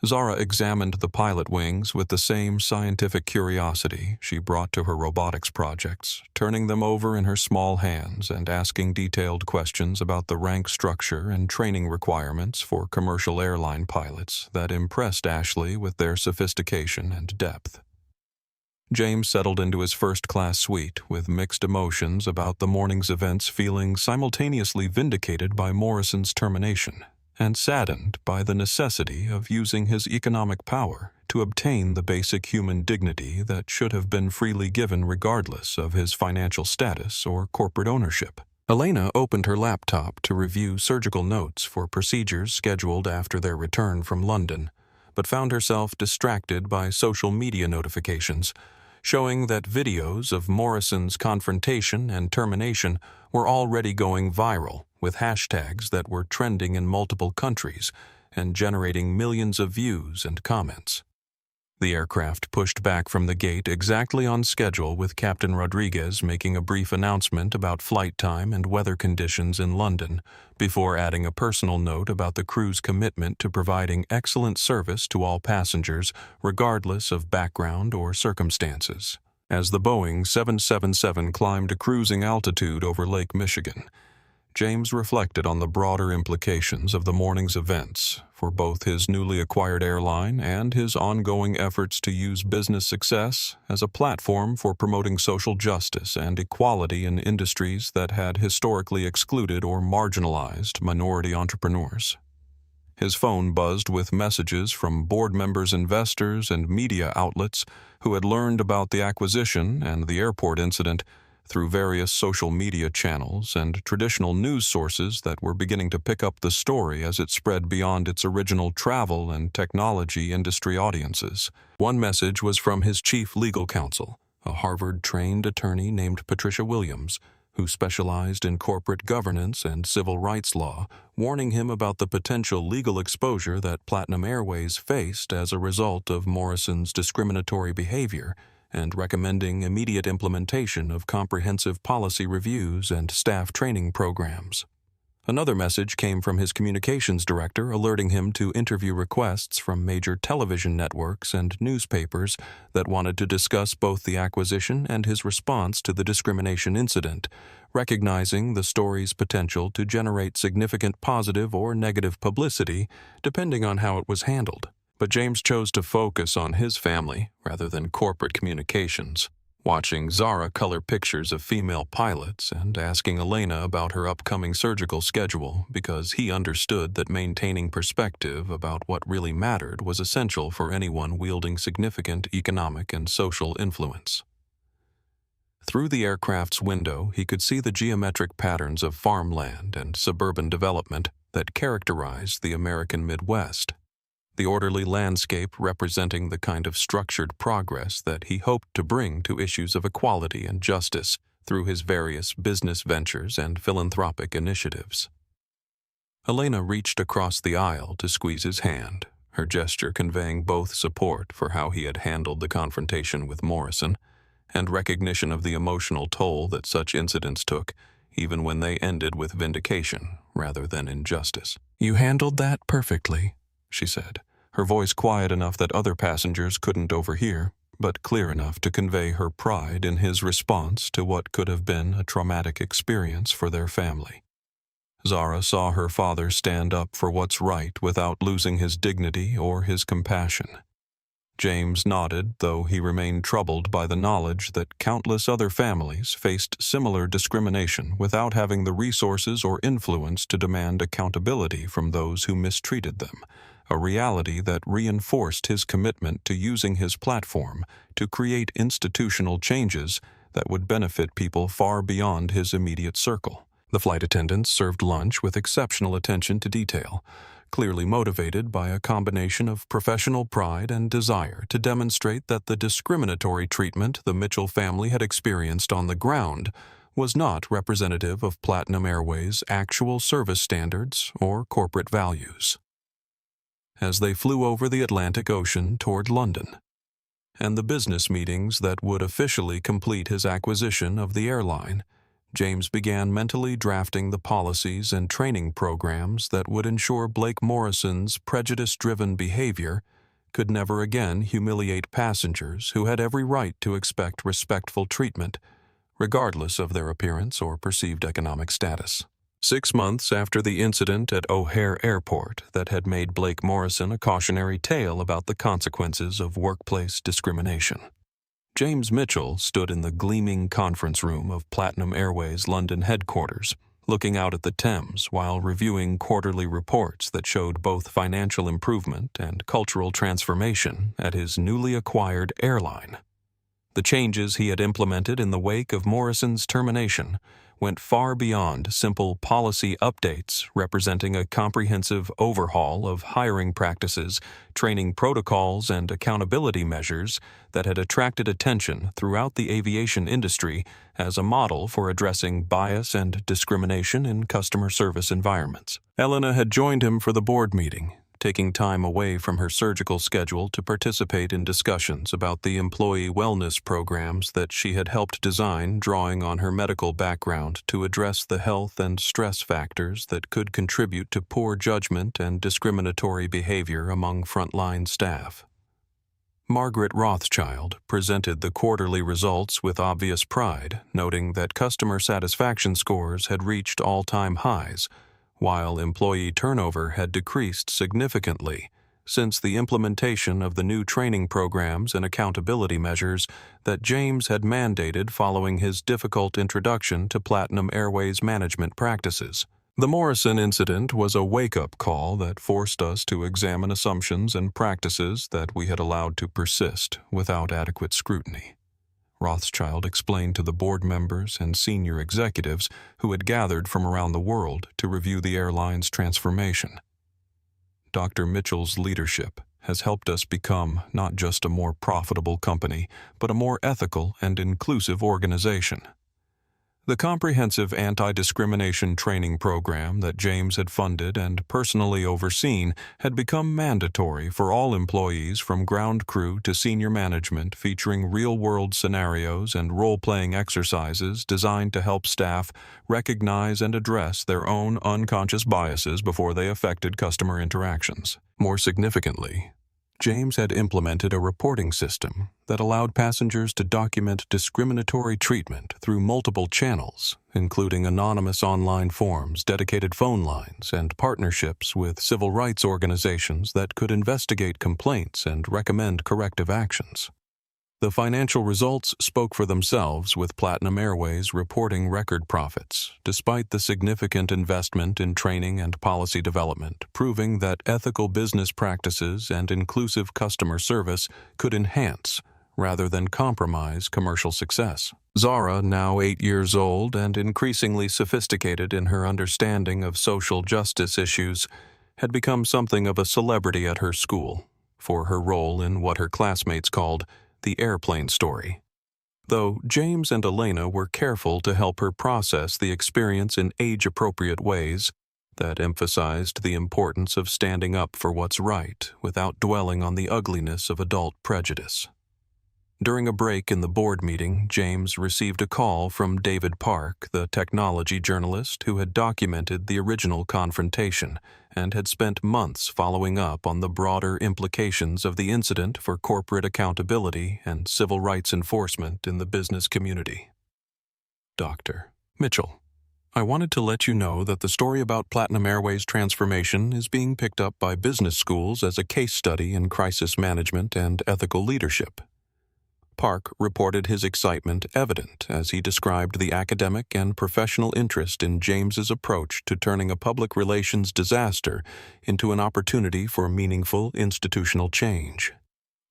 Zara examined the pilot wings with the same scientific curiosity she brought to her robotics projects, turning them over in her small hands and asking detailed questions about the rank structure and training requirements for commercial airline pilots that impressed Ashley with their sophistication and depth. James settled into his first-class suite with mixed emotions about the morning's events, feeling simultaneously vindicated by Morrison's termination and saddened by the necessity of using his economic power to obtain the basic human dignity that should have been freely given regardless of his financial status or corporate ownership. Elena opened her laptop to review surgical notes for procedures scheduled after their return from London, but found herself distracted by social media notifications, showing that videos of Morrison's confrontation and termination were already going viral, with hashtags that were trending in multiple countries and generating millions of views and comments. The aircraft pushed back from the gate exactly on schedule, with Captain Rodriguez making a brief announcement about flight time and weather conditions in London, before adding a personal note about the crew's commitment to providing excellent service to all passengers, regardless of background or circumstances. As the Boeing 777 climbed a cruising altitude over Lake Michigan, James reflected on the broader implications of the morning's events for both his newly acquired airline and his ongoing efforts to use business success as a platform for promoting social justice and equality in industries that had historically excluded or marginalized minority entrepreneurs. His phone buzzed with messages from board members, investors, and media outlets who had learned about the acquisition and the airport incident through various social media channels and traditional news sources that were beginning to pick up the story as it spread beyond its original travel and technology industry audiences. One message was from his chief legal counsel, a Harvard-trained attorney named Patricia Williams, who specialized in corporate governance and civil rights law, warning him about the potential legal exposure that Platinum Airways faced as a result of Morrison's discriminatory behavior, and recommending immediate implementation of comprehensive policy reviews and staff training programs. Another message came from his communications director, alerting him to interview requests from major television networks and newspapers that wanted to discuss both the acquisition and his response to the discrimination incident, recognizing the story's potential to generate significant positive or negative publicity depending on how it was handled. But James chose to focus on his family rather than corporate communications, watching Zara color pictures of female pilots and asking Elena about her upcoming surgical schedule because he understood that maintaining perspective about what really mattered was essential for anyone wielding significant economic and social influence. Through the aircraft's window, he could see the geometric patterns of farmland and suburban development that characterized the American Midwest, the orderly landscape representing the kind of structured progress that he hoped to bring to issues of equality and justice through his various business ventures and philanthropic initiatives. Elena reached across the aisle to squeeze his hand, her gesture conveying both support for how he had handled the confrontation with Morrison and recognition of the emotional toll that such incidents took, even when they ended with vindication rather than injustice. "You handled that perfectly," she said, her voice quiet enough that other passengers couldn't overhear, but clear enough to convey her pride in his response to what could have been a traumatic experience for their family. Zara saw her father stand up for what's right without losing his dignity or his compassion. James nodded, though he remained troubled by the knowledge that countless other families faced similar discrimination without having the resources or influence to demand accountability from those who mistreated them, a reality that reinforced his commitment to using his platform to create institutional changes that would benefit people far beyond his immediate circle. The flight attendants served lunch with exceptional attention to detail, clearly motivated by a combination of professional pride and desire to demonstrate that the discriminatory treatment the Mitchell family had experienced on the ground was not representative of Platinum Airways' actual service standards or corporate values. As they flew over the Atlantic Ocean toward London, and the business meetings that would officially complete his acquisition of the airline, James began mentally drafting the policies and training programs that would ensure Blake Morrison's prejudice-driven behavior could never again humiliate passengers who had every right to expect respectful treatment, regardless of their appearance or perceived economic status. 6 months after the incident at O'Hare Airport that had made Blake Morrison a cautionary tale about the consequences of workplace discrimination, James Mitchell stood in the gleaming conference room of Platinum Airways' London headquarters, looking out at the Thames while reviewing quarterly reports that showed both financial improvement and cultural transformation at his newly acquired airline. The changes he had implemented in the wake of Morrison's termination went far beyond simple policy updates representing a comprehensive overhaul of hiring practices, training protocols, and accountability measures that had attracted attention throughout the aviation industry as a model for addressing bias and discrimination in customer service environments. Elena had joined him for the board meeting, taking time away from her surgical schedule to participate in discussions about the employee wellness programs that she had helped design, drawing on her medical background to address the health and stress factors that could contribute to poor judgment and discriminatory behavior among frontline staff. Margaret Rothschild presented the quarterly results with obvious pride, noting that customer satisfaction scores had reached all-time highs, while employee turnover had decreased significantly since the implementation of the new training programs and accountability measures that James had mandated following his difficult introduction to Platinum Airways management practices. The Morrison incident was a wake-up call that forced us to examine assumptions and practices that we had allowed to persist without adequate scrutiny, Rothschild explained to the board members and senior executives who had gathered from around the world to review the airline's transformation. Dr. Mitchell's leadership has helped us become not just a more profitable company, but a more ethical and inclusive organization. The comprehensive anti-discrimination training program that James had funded and personally overseen had become mandatory for all employees from ground crew to senior management, featuring real-world scenarios and role-playing exercises designed to help staff recognize and address their own unconscious biases before they affected customer interactions. More significantly, James had implemented a reporting system that allowed passengers to document discriminatory treatment through multiple channels, including anonymous online forums, dedicated phone lines, and partnerships with civil rights organizations that could investigate complaints and recommend corrective actions. The financial results spoke for themselves, with Platinum Airways reporting record profits, despite the significant investment in training and policy development, proving that ethical business practices and inclusive customer service could enhance rather than compromise commercial success. Zara, now 8 years old and increasingly sophisticated in her understanding of social justice issues, had become something of a celebrity at her school for her role in what her classmates called the airplane story. Though James and Elena were careful to help her process the experience in age-appropriate ways, that emphasized the importance of standing up for what's right without dwelling on the ugliness of adult prejudice. During a break in the board meeting, James received a call from David Park, the technology journalist who had documented the original confrontation and had spent months following up on the broader implications of the incident for corporate accountability and civil rights enforcement in the business community. Dr. Mitchell, I wanted to let you know that the story about Platinum Airways transformation is being picked up by business schools as a case study in crisis management and ethical leadership. Park reported his excitement evident as he described the academic and professional interest in James's approach to turning a public relations disaster into an opportunity for meaningful institutional change.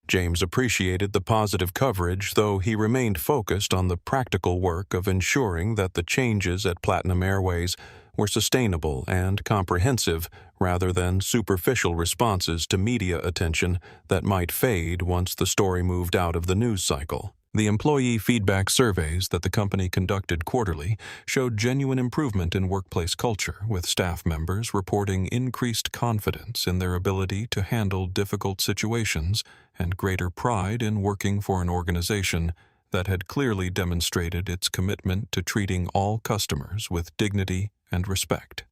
James appreciated the positive coverage, though he remained focused on the practical work of ensuring that the changes at Platinum Airways were sustainable and comprehensive rather than superficial responses to media attention that might fade once the story moved out of the news cycle. The employee feedback surveys that the company conducted quarterly showed genuine improvement in workplace culture, with staff members reporting increased confidence in their ability to handle difficult situations and greater pride in working for an organization that had clearly demonstrated its commitment to treating all customers with dignity and respect.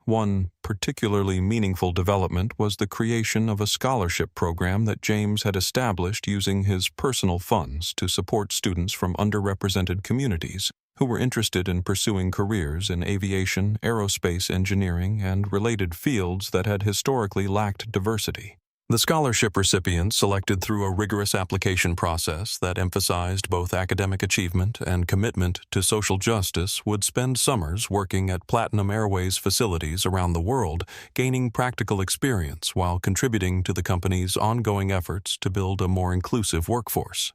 One particularly meaningful development was the creation of a scholarship program that James had established using his personal funds to support students from underrepresented communities who were interested in pursuing careers in aviation, aerospace engineering, and related fields that had historically lacked diversity. The scholarship recipients, selected through a rigorous application process that emphasized both academic achievement and commitment to social justice, would spend summers working at Platinum Airways facilities around the world, gaining practical experience while contributing to the company's ongoing efforts to build a more inclusive workforce.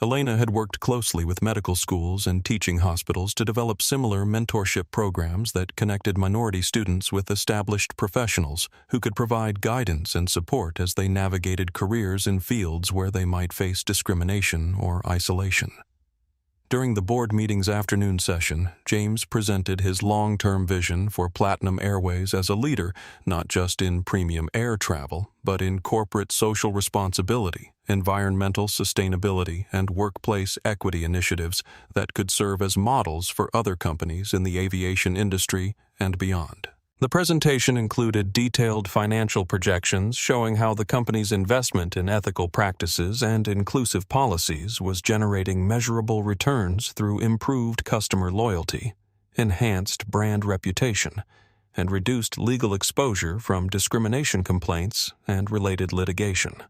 Elena had worked closely with medical schools and teaching hospitals to develop similar mentorship programs that connected minority students with established professionals who could provide guidance and support as they navigated careers in fields where they might face discrimination or isolation. During the board meeting's afternoon session, James presented his long-term vision for Platinum Airways as a leader, not just in premium air travel, but in corporate social responsibility, environmental sustainability, and workplace equity initiatives that could serve as models for other companies in the aviation industry and beyond. The presentation included detailed financial projections showing how the company's investment in ethical practices and inclusive policies was generating measurable returns through improved customer loyalty, enhanced brand reputation, and reduced legal exposure from discrimination complaints and related litigation.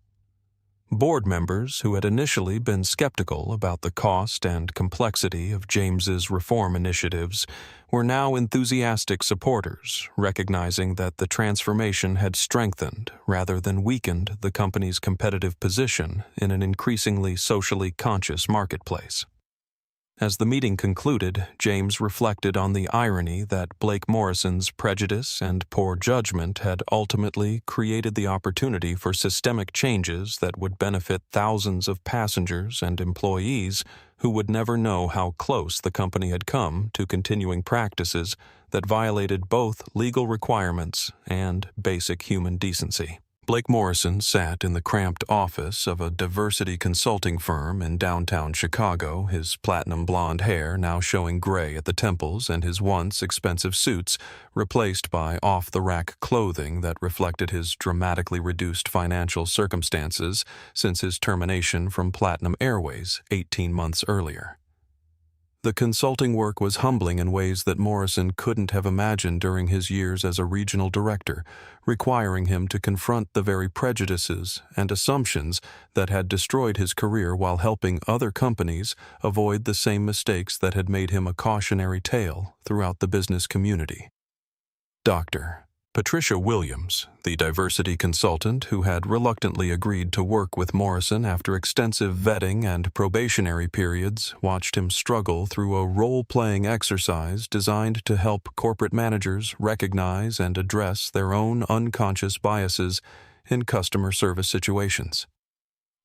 Board members who had initially been skeptical about the cost and complexity of James's reform initiatives were now enthusiastic supporters, recognizing that the transformation had strengthened rather than weakened the company's competitive position in an increasingly socially conscious marketplace. As the meeting concluded, James reflected on the irony that Blake Morrison's prejudice and poor judgment had ultimately created the opportunity for systemic changes that would benefit thousands of passengers and employees who would never know how close the company had come to continuing practices that violated both legal requirements and basic human decency. Blake Morrison sat in the cramped office of a diversity consulting firm in downtown Chicago, his platinum blonde hair now showing gray at the temples and his once expensive suits replaced by off-the-rack clothing that reflected his dramatically reduced financial circumstances since his termination from Platinum Airways 18 months earlier. The consulting work was humbling in ways that Morrison couldn't have imagined during his years as a regional director, requiring him to confront the very prejudices and assumptions that had destroyed his career while helping other companies avoid the same mistakes that had made him a cautionary tale throughout the business community. Dr. Patricia Williams, the diversity consultant who had reluctantly agreed to work with Morrison after extensive vetting and probationary periods, watched him struggle through a role-playing exercise designed to help corporate managers recognize and address their own unconscious biases in customer service situations.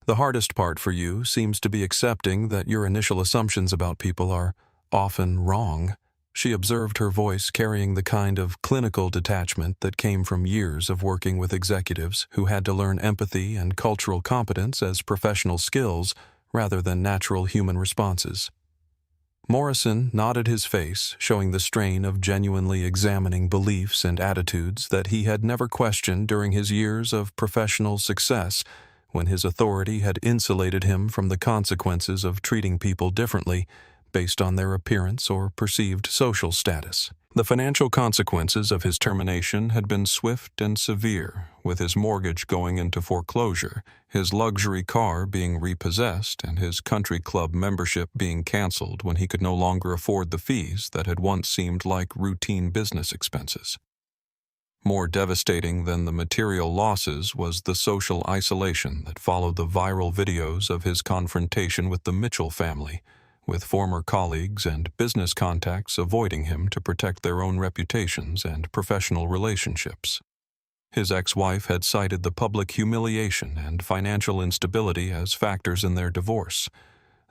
The hardest part for you seems to be accepting that your initial assumptions about people are often wrong, She observed her voice carrying the kind of clinical detachment that came from years of working with executives who had to learn empathy and cultural competence as professional skills rather than natural human responses. Morrison nodded his face, showing the strain of genuinely examining beliefs and attitudes that he had never questioned during his years of professional success, when his authority had insulated him from the consequences of treating people differently based on their appearance or perceived social status. The financial consequences of his termination had been swift and severe, with his mortgage going into foreclosure, his luxury car being repossessed, and his country club membership being canceled when he could no longer afford the fees that had once seemed like routine business expenses. More devastating than the material losses was the social isolation that followed the viral videos of his confrontation with the Mitchell family, with former colleagues and business contacts avoiding him to protect their own reputations and professional relationships. His ex-wife had cited the public humiliation and financial instability as factors in their divorce,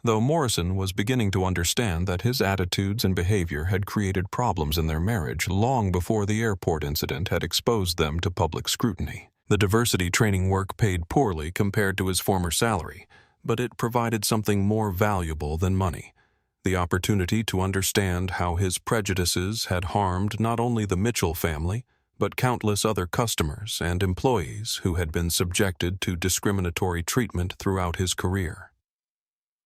though Morrison was beginning to understand that his attitudes and behavior had created problems in their marriage long before the airport incident had exposed them to public scrutiny. The diversity training work paid poorly compared to his former salary, but it provided something more valuable than money: the opportunity to understand how his prejudices had harmed not only the Mitchell family, but countless other customers and employees who had been subjected to discriminatory treatment throughout his career.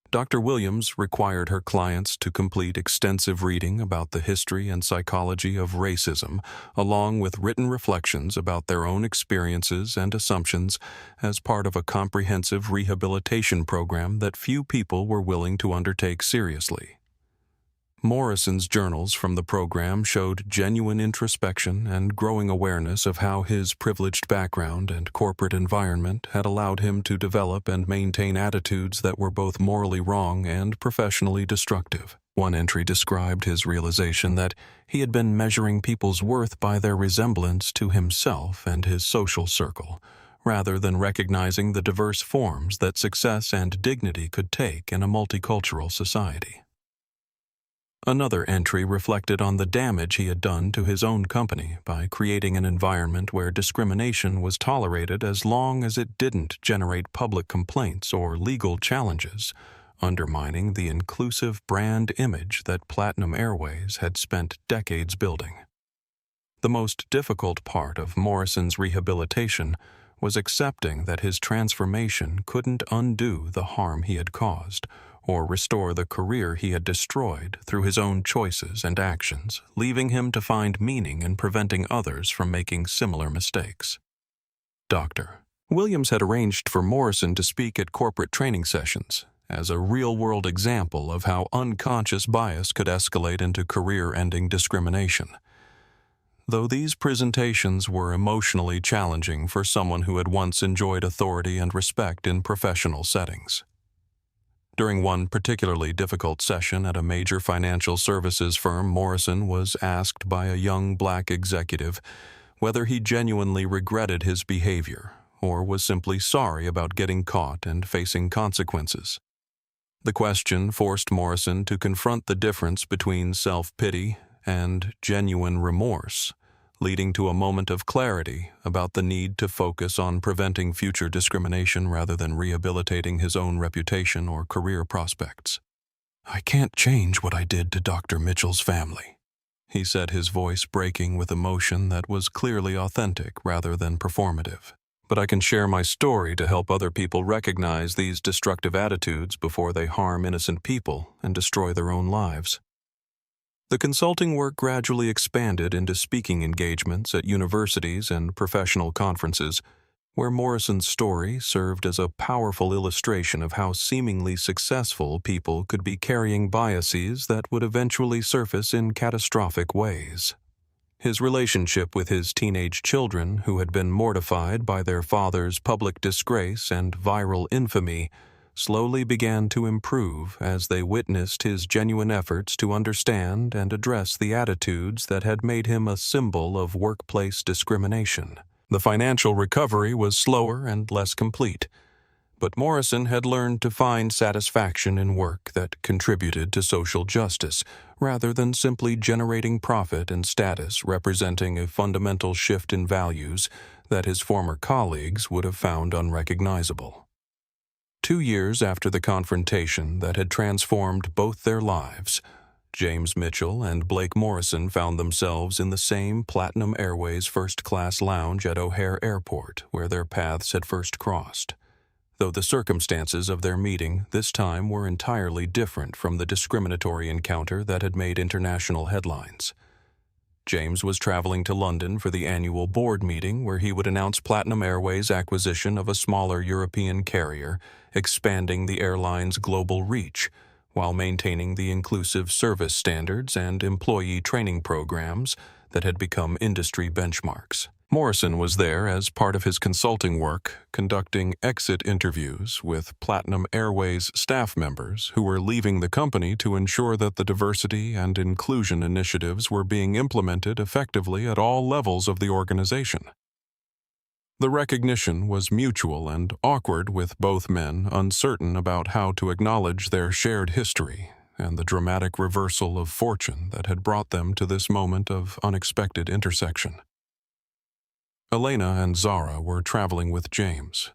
Dr. Williams required her clients to complete extensive reading about the history and psychology of racism, along with written reflections about their own experiences and assumptions, as part of a comprehensive rehabilitation program that few people were willing to undertake seriously. Morrison's journals from the program showed genuine introspection and growing awareness of how his privileged background and corporate environment had allowed him to develop and maintain attitudes that were both morally wrong and professionally destructive. One entry described his realization that he had been measuring people's worth by their resemblance to himself and his social circle, rather than recognizing the diverse forms that success and dignity could take in a multicultural society. Another entry reflected on the damage he had done to his own company by creating an environment where discrimination was tolerated as long as it didn't generate public complaints or legal challenges, undermining the inclusive brand image that Platinum Airways had spent decades building. The most difficult part of Morrison's rehabilitation was accepting that his transformation couldn't undo the harm he had caused, or restore the career he had destroyed through his own choices and actions, leaving him to find meaning in preventing others from making similar mistakes. Dr. Williams had arranged for Morrison to speak at corporate training sessions as a real-world example of how unconscious bias could escalate into career-ending discrimination. Though these presentations were emotionally challenging for someone who had once enjoyed authority and respect in professional settings. During one particularly difficult session at a major financial services firm, Morrison was asked by a young black executive whether he genuinely regretted his behavior or was simply sorry about getting caught and facing consequences. The question forced Morrison to confront the difference between self-pity and genuine remorse, leading to a moment of clarity about the need to focus on preventing future discrimination rather than rehabilitating his own reputation or career prospects. "I can't change what I did to Dr. Mitchell's family," he said, his voice breaking with emotion that was clearly authentic rather than performative. "But I can share my story to help other people recognize these destructive attitudes before they harm innocent people and destroy their own lives." The consulting work gradually expanded into speaking engagements at universities and professional conferences, where Morrison's story served as a powerful illustration of how seemingly successful people could be carrying biases that would eventually surface in catastrophic ways. His relationship with his teenage children, who had been mortified by their father's public disgrace and viral infamy, slowly began to improve as they witnessed his genuine efforts to understand and address the attitudes that had made him a symbol of workplace discrimination. The financial recovery was slower and less complete, But Morrison had learned to find satisfaction in work that contributed to social justice, rather than simply generating profit and status, representing a fundamental shift in values that his former colleagues would have found unrecognizable. 2 years after the confrontation that had transformed both their lives, James Mitchell and Blake Morrison found themselves in the same Platinum Airways first-class lounge at O'Hare Airport where their paths had first crossed, though the circumstances of their meeting this time were entirely different from the discriminatory encounter that had made international headlines. James was traveling to London for the annual board meeting where he would announce Platinum Airways' acquisition of a smaller European carrier, expanding the airline's global reach, while maintaining the inclusive service standards and employee training programs that had become industry benchmarks. Morrison was there as part of his consulting work, conducting exit interviews with Platinum Airways staff members who were leaving the company to ensure that the diversity and inclusion initiatives were being implemented effectively at all levels of the organization. The recognition was mutual and awkward, with both men uncertain about how to acknowledge their shared history and the dramatic reversal of fortune that had brought them to this moment of unexpected intersection. Elena and Zara were traveling with James.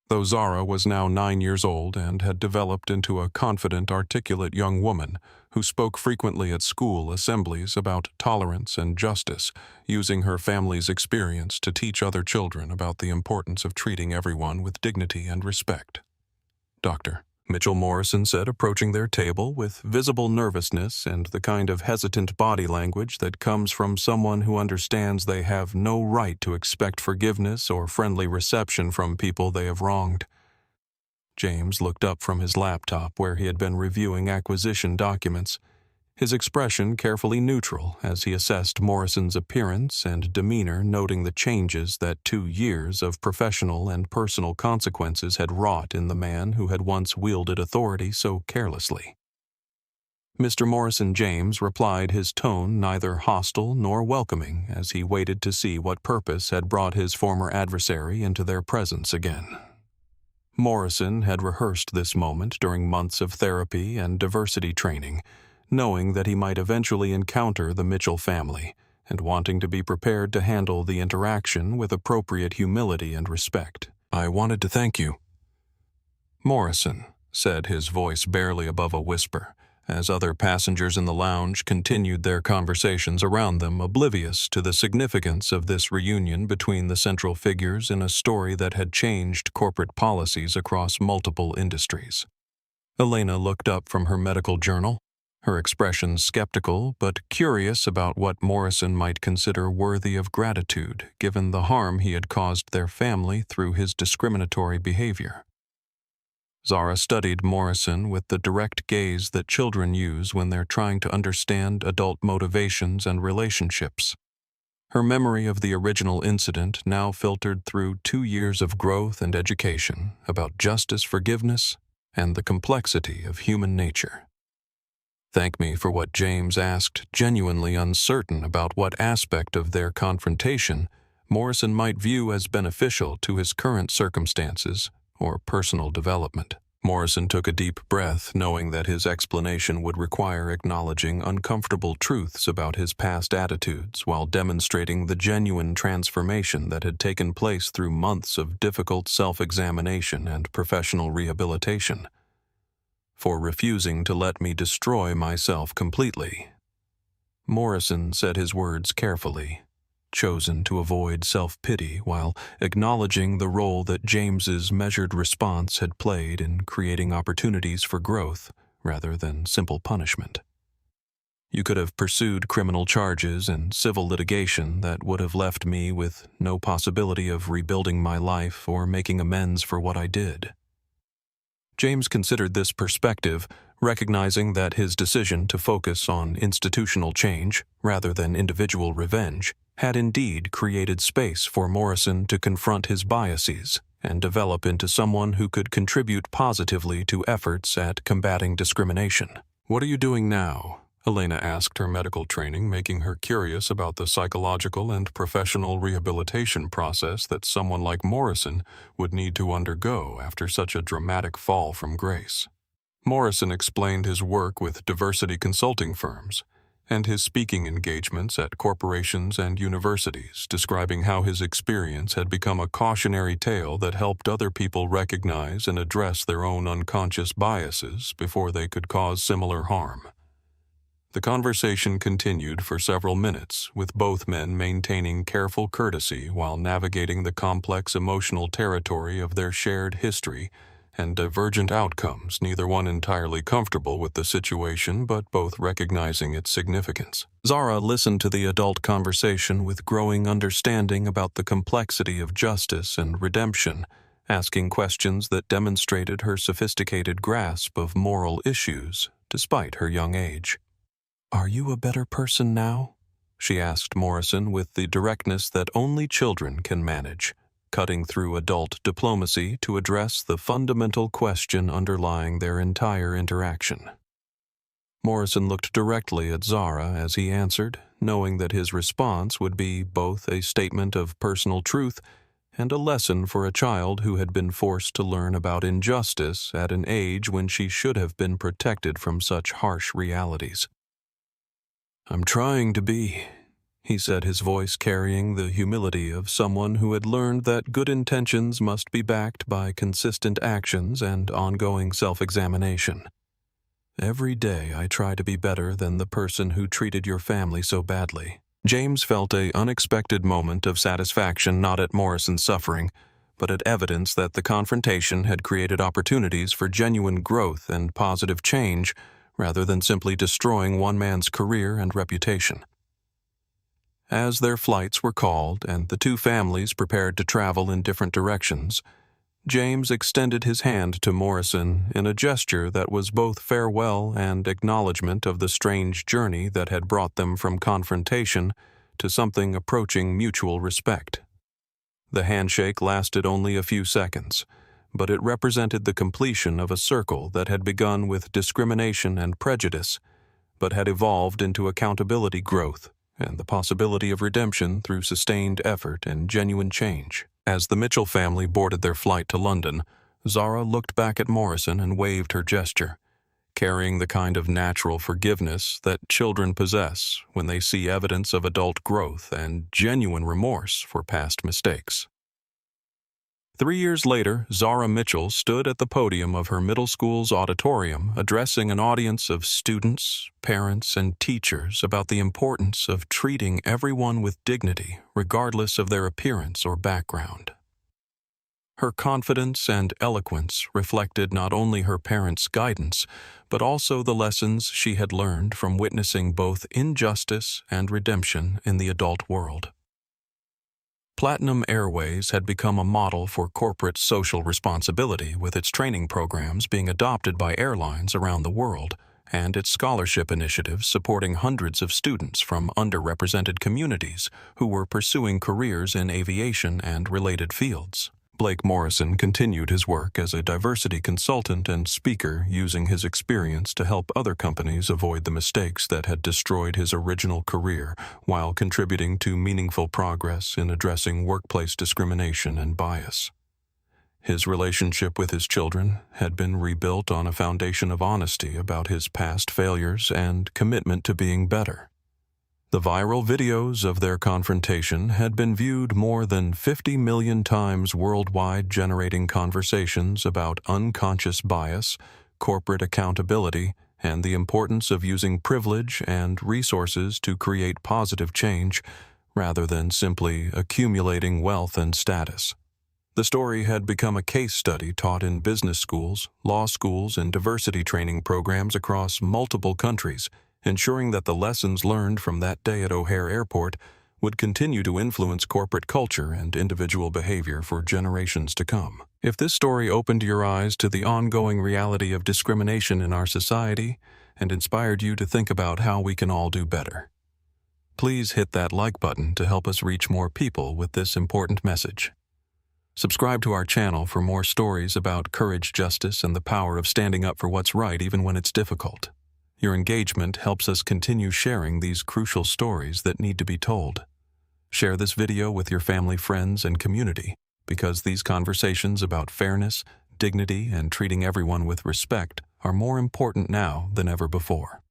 Though Zara was now 9 years old and had developed into a confident, articulate young woman who spoke frequently at school assemblies about tolerance and justice, using her family's experience to teach other children about the importance of treating everyone with dignity and respect. Dr. Mitchell Morrison said, approaching their table with visible nervousness and the kind of hesitant body language that comes from someone who understands they have no right to expect forgiveness or friendly reception from people they have wronged. James looked up from his laptop where he had been reviewing acquisition documents, his expression carefully neutral as he assessed Morrison's appearance and demeanor, noting the changes that 2 years of professional and personal consequences had wrought in the man who had once wielded authority so carelessly. Mr. Morrison James replied, his tone neither hostile nor welcoming, as he waited to see what purpose had brought his former adversary into their presence again. Morrison had rehearsed this moment during months of therapy and diversity training, knowing that he might eventually encounter the Mitchell family, and wanting to be prepared to handle the interaction with appropriate humility and respect. "I wanted to thank you," Morrison said, his voice barely above a whisper, as other passengers in the lounge continued their conversations around them, oblivious to the significance of this reunion between the central figures in a story that had changed corporate policies across multiple industries. Elena looked up from her medical journal, her expression skeptical but curious about what Morrison might consider worthy of gratitude given the harm he had caused their family through his discriminatory behavior. Zara studied Morrison with the direct gaze that children use when they're trying to understand adult motivations and relationships. Her memory of the original incident now filtered through 2 years of growth and education about justice, forgiveness, and the complexity of human nature. "Thank me for what James asked," genuinely uncertain about what aspect of their confrontation Morrison might view as beneficial to his current circumstances or personal development. Morrison took a deep breath, knowing that his explanation would require acknowledging uncomfortable truths about his past attitudes while demonstrating the genuine transformation that had taken place through months of difficult self-examination and professional rehabilitation. "For refusing to let me destroy myself completely." Morrison said his words carefully, chosen to avoid self-pity while acknowledging the role that James's measured response had played in creating opportunities for growth rather than simple punishment. "You could have pursued criminal charges and civil litigation that would have left me with no possibility of rebuilding my life or making amends for what I did." James considered this perspective, recognizing that his decision to focus on institutional change rather than individual revenge had indeed created space for Morrison to confront his biases and develop into someone who could contribute positively to efforts at combating discrimination. "What are you doing now?" Elena asked her medical training, making her curious about the psychological and professional rehabilitation process that someone like Morrison would need to undergo after such a dramatic fall from grace. Morrison explained his work with diversity consulting firms and his speaking engagements at corporations and universities, describing how his experience had become a cautionary tale that helped other people recognize and address their own unconscious biases before they could cause similar harm. The conversation continued for several minutes, with both men maintaining careful courtesy while navigating the complex emotional territory of their shared history and divergent outcomes, neither one entirely comfortable with the situation but both recognizing its significance. Zara listened to the adult conversation with growing understanding about the complexity of justice and redemption, asking questions that demonstrated her sophisticated grasp of moral issues despite her young age. "Are you a better person now?" she asked Morrison with the directness that only children can manage, cutting through adult diplomacy to address the fundamental question underlying their entire interaction. Morrison looked directly at Zara as he answered, knowing that his response would be both a statement of personal truth and a lesson for a child who had been forced to learn about injustice at an age when she should have been protected from such harsh realities. "I'm trying to be," he said, his voice carrying the humility of someone who had learned that good intentions must be backed by consistent actions and ongoing self-examination. "Every day I try to be better than the person who treated your family so badly." James felt an unexpected moment of satisfaction not at Morrison's suffering, but at evidence that the confrontation had created opportunities for genuine growth and positive change, rather than simply destroying one man's career and reputation. As their flights were called and the two families prepared to travel in different directions, James extended his hand to Morrison in a gesture that was both farewell and acknowledgement of the strange journey that had brought them from confrontation to something approaching mutual respect. The handshake lasted only a few seconds, but it represented the completion of a circle that had begun with discrimination and prejudice, but had evolved into accountability, growth, and the possibility of redemption through sustained effort and genuine change. As the Mitchell family boarded their flight to London, Zara looked back at Morrison and waved her gesture, carrying the kind of natural forgiveness that children possess when they see evidence of adult growth and genuine remorse for past mistakes. 3 years later, Zara Mitchell stood at the podium of her middle school's auditorium addressing an audience of students, parents, and teachers about the importance of treating everyone with dignity, regardless of their appearance or background. Her confidence and eloquence reflected not only her parents' guidance, but also the lessons she had learned from witnessing both injustice and redemption in the adult world. Platinum Airways had become a model for corporate social responsibility, with its training programs being adopted by airlines around the world, and its scholarship initiatives supporting hundreds of students from underrepresented communities who were pursuing careers in aviation and related fields. Blake Morrison continued his work as a diversity consultant and speaker, using his experience to help other companies avoid the mistakes that had destroyed his original career, while contributing to meaningful progress in addressing workplace discrimination and bias. His relationship with his children had been rebuilt on a foundation of honesty about his past failures and commitment to being better. The viral videos of their confrontation had been viewed more than 50 million times worldwide, generating conversations about unconscious bias, corporate accountability, and the importance of using privilege and resources to create positive change, rather than simply accumulating wealth and status. The story had become a case study taught in business schools, law schools, and diversity training programs across multiple countries, ensuring that the lessons learned from that day at O'Hare Airport would continue to influence corporate culture and individual behavior for generations to come. If this story opened your eyes to the ongoing reality of discrimination in our society and inspired you to think about how we can all do better, please hit that like button to help us reach more people with this important message. Subscribe to our channel for more stories about courage, justice, and the power of standing up for what's right even when it's difficult. Your engagement helps us continue sharing these crucial stories that need to be told. Share this video with your family, friends, and community, because these conversations about fairness, dignity, and treating everyone with respect are more important now than ever before.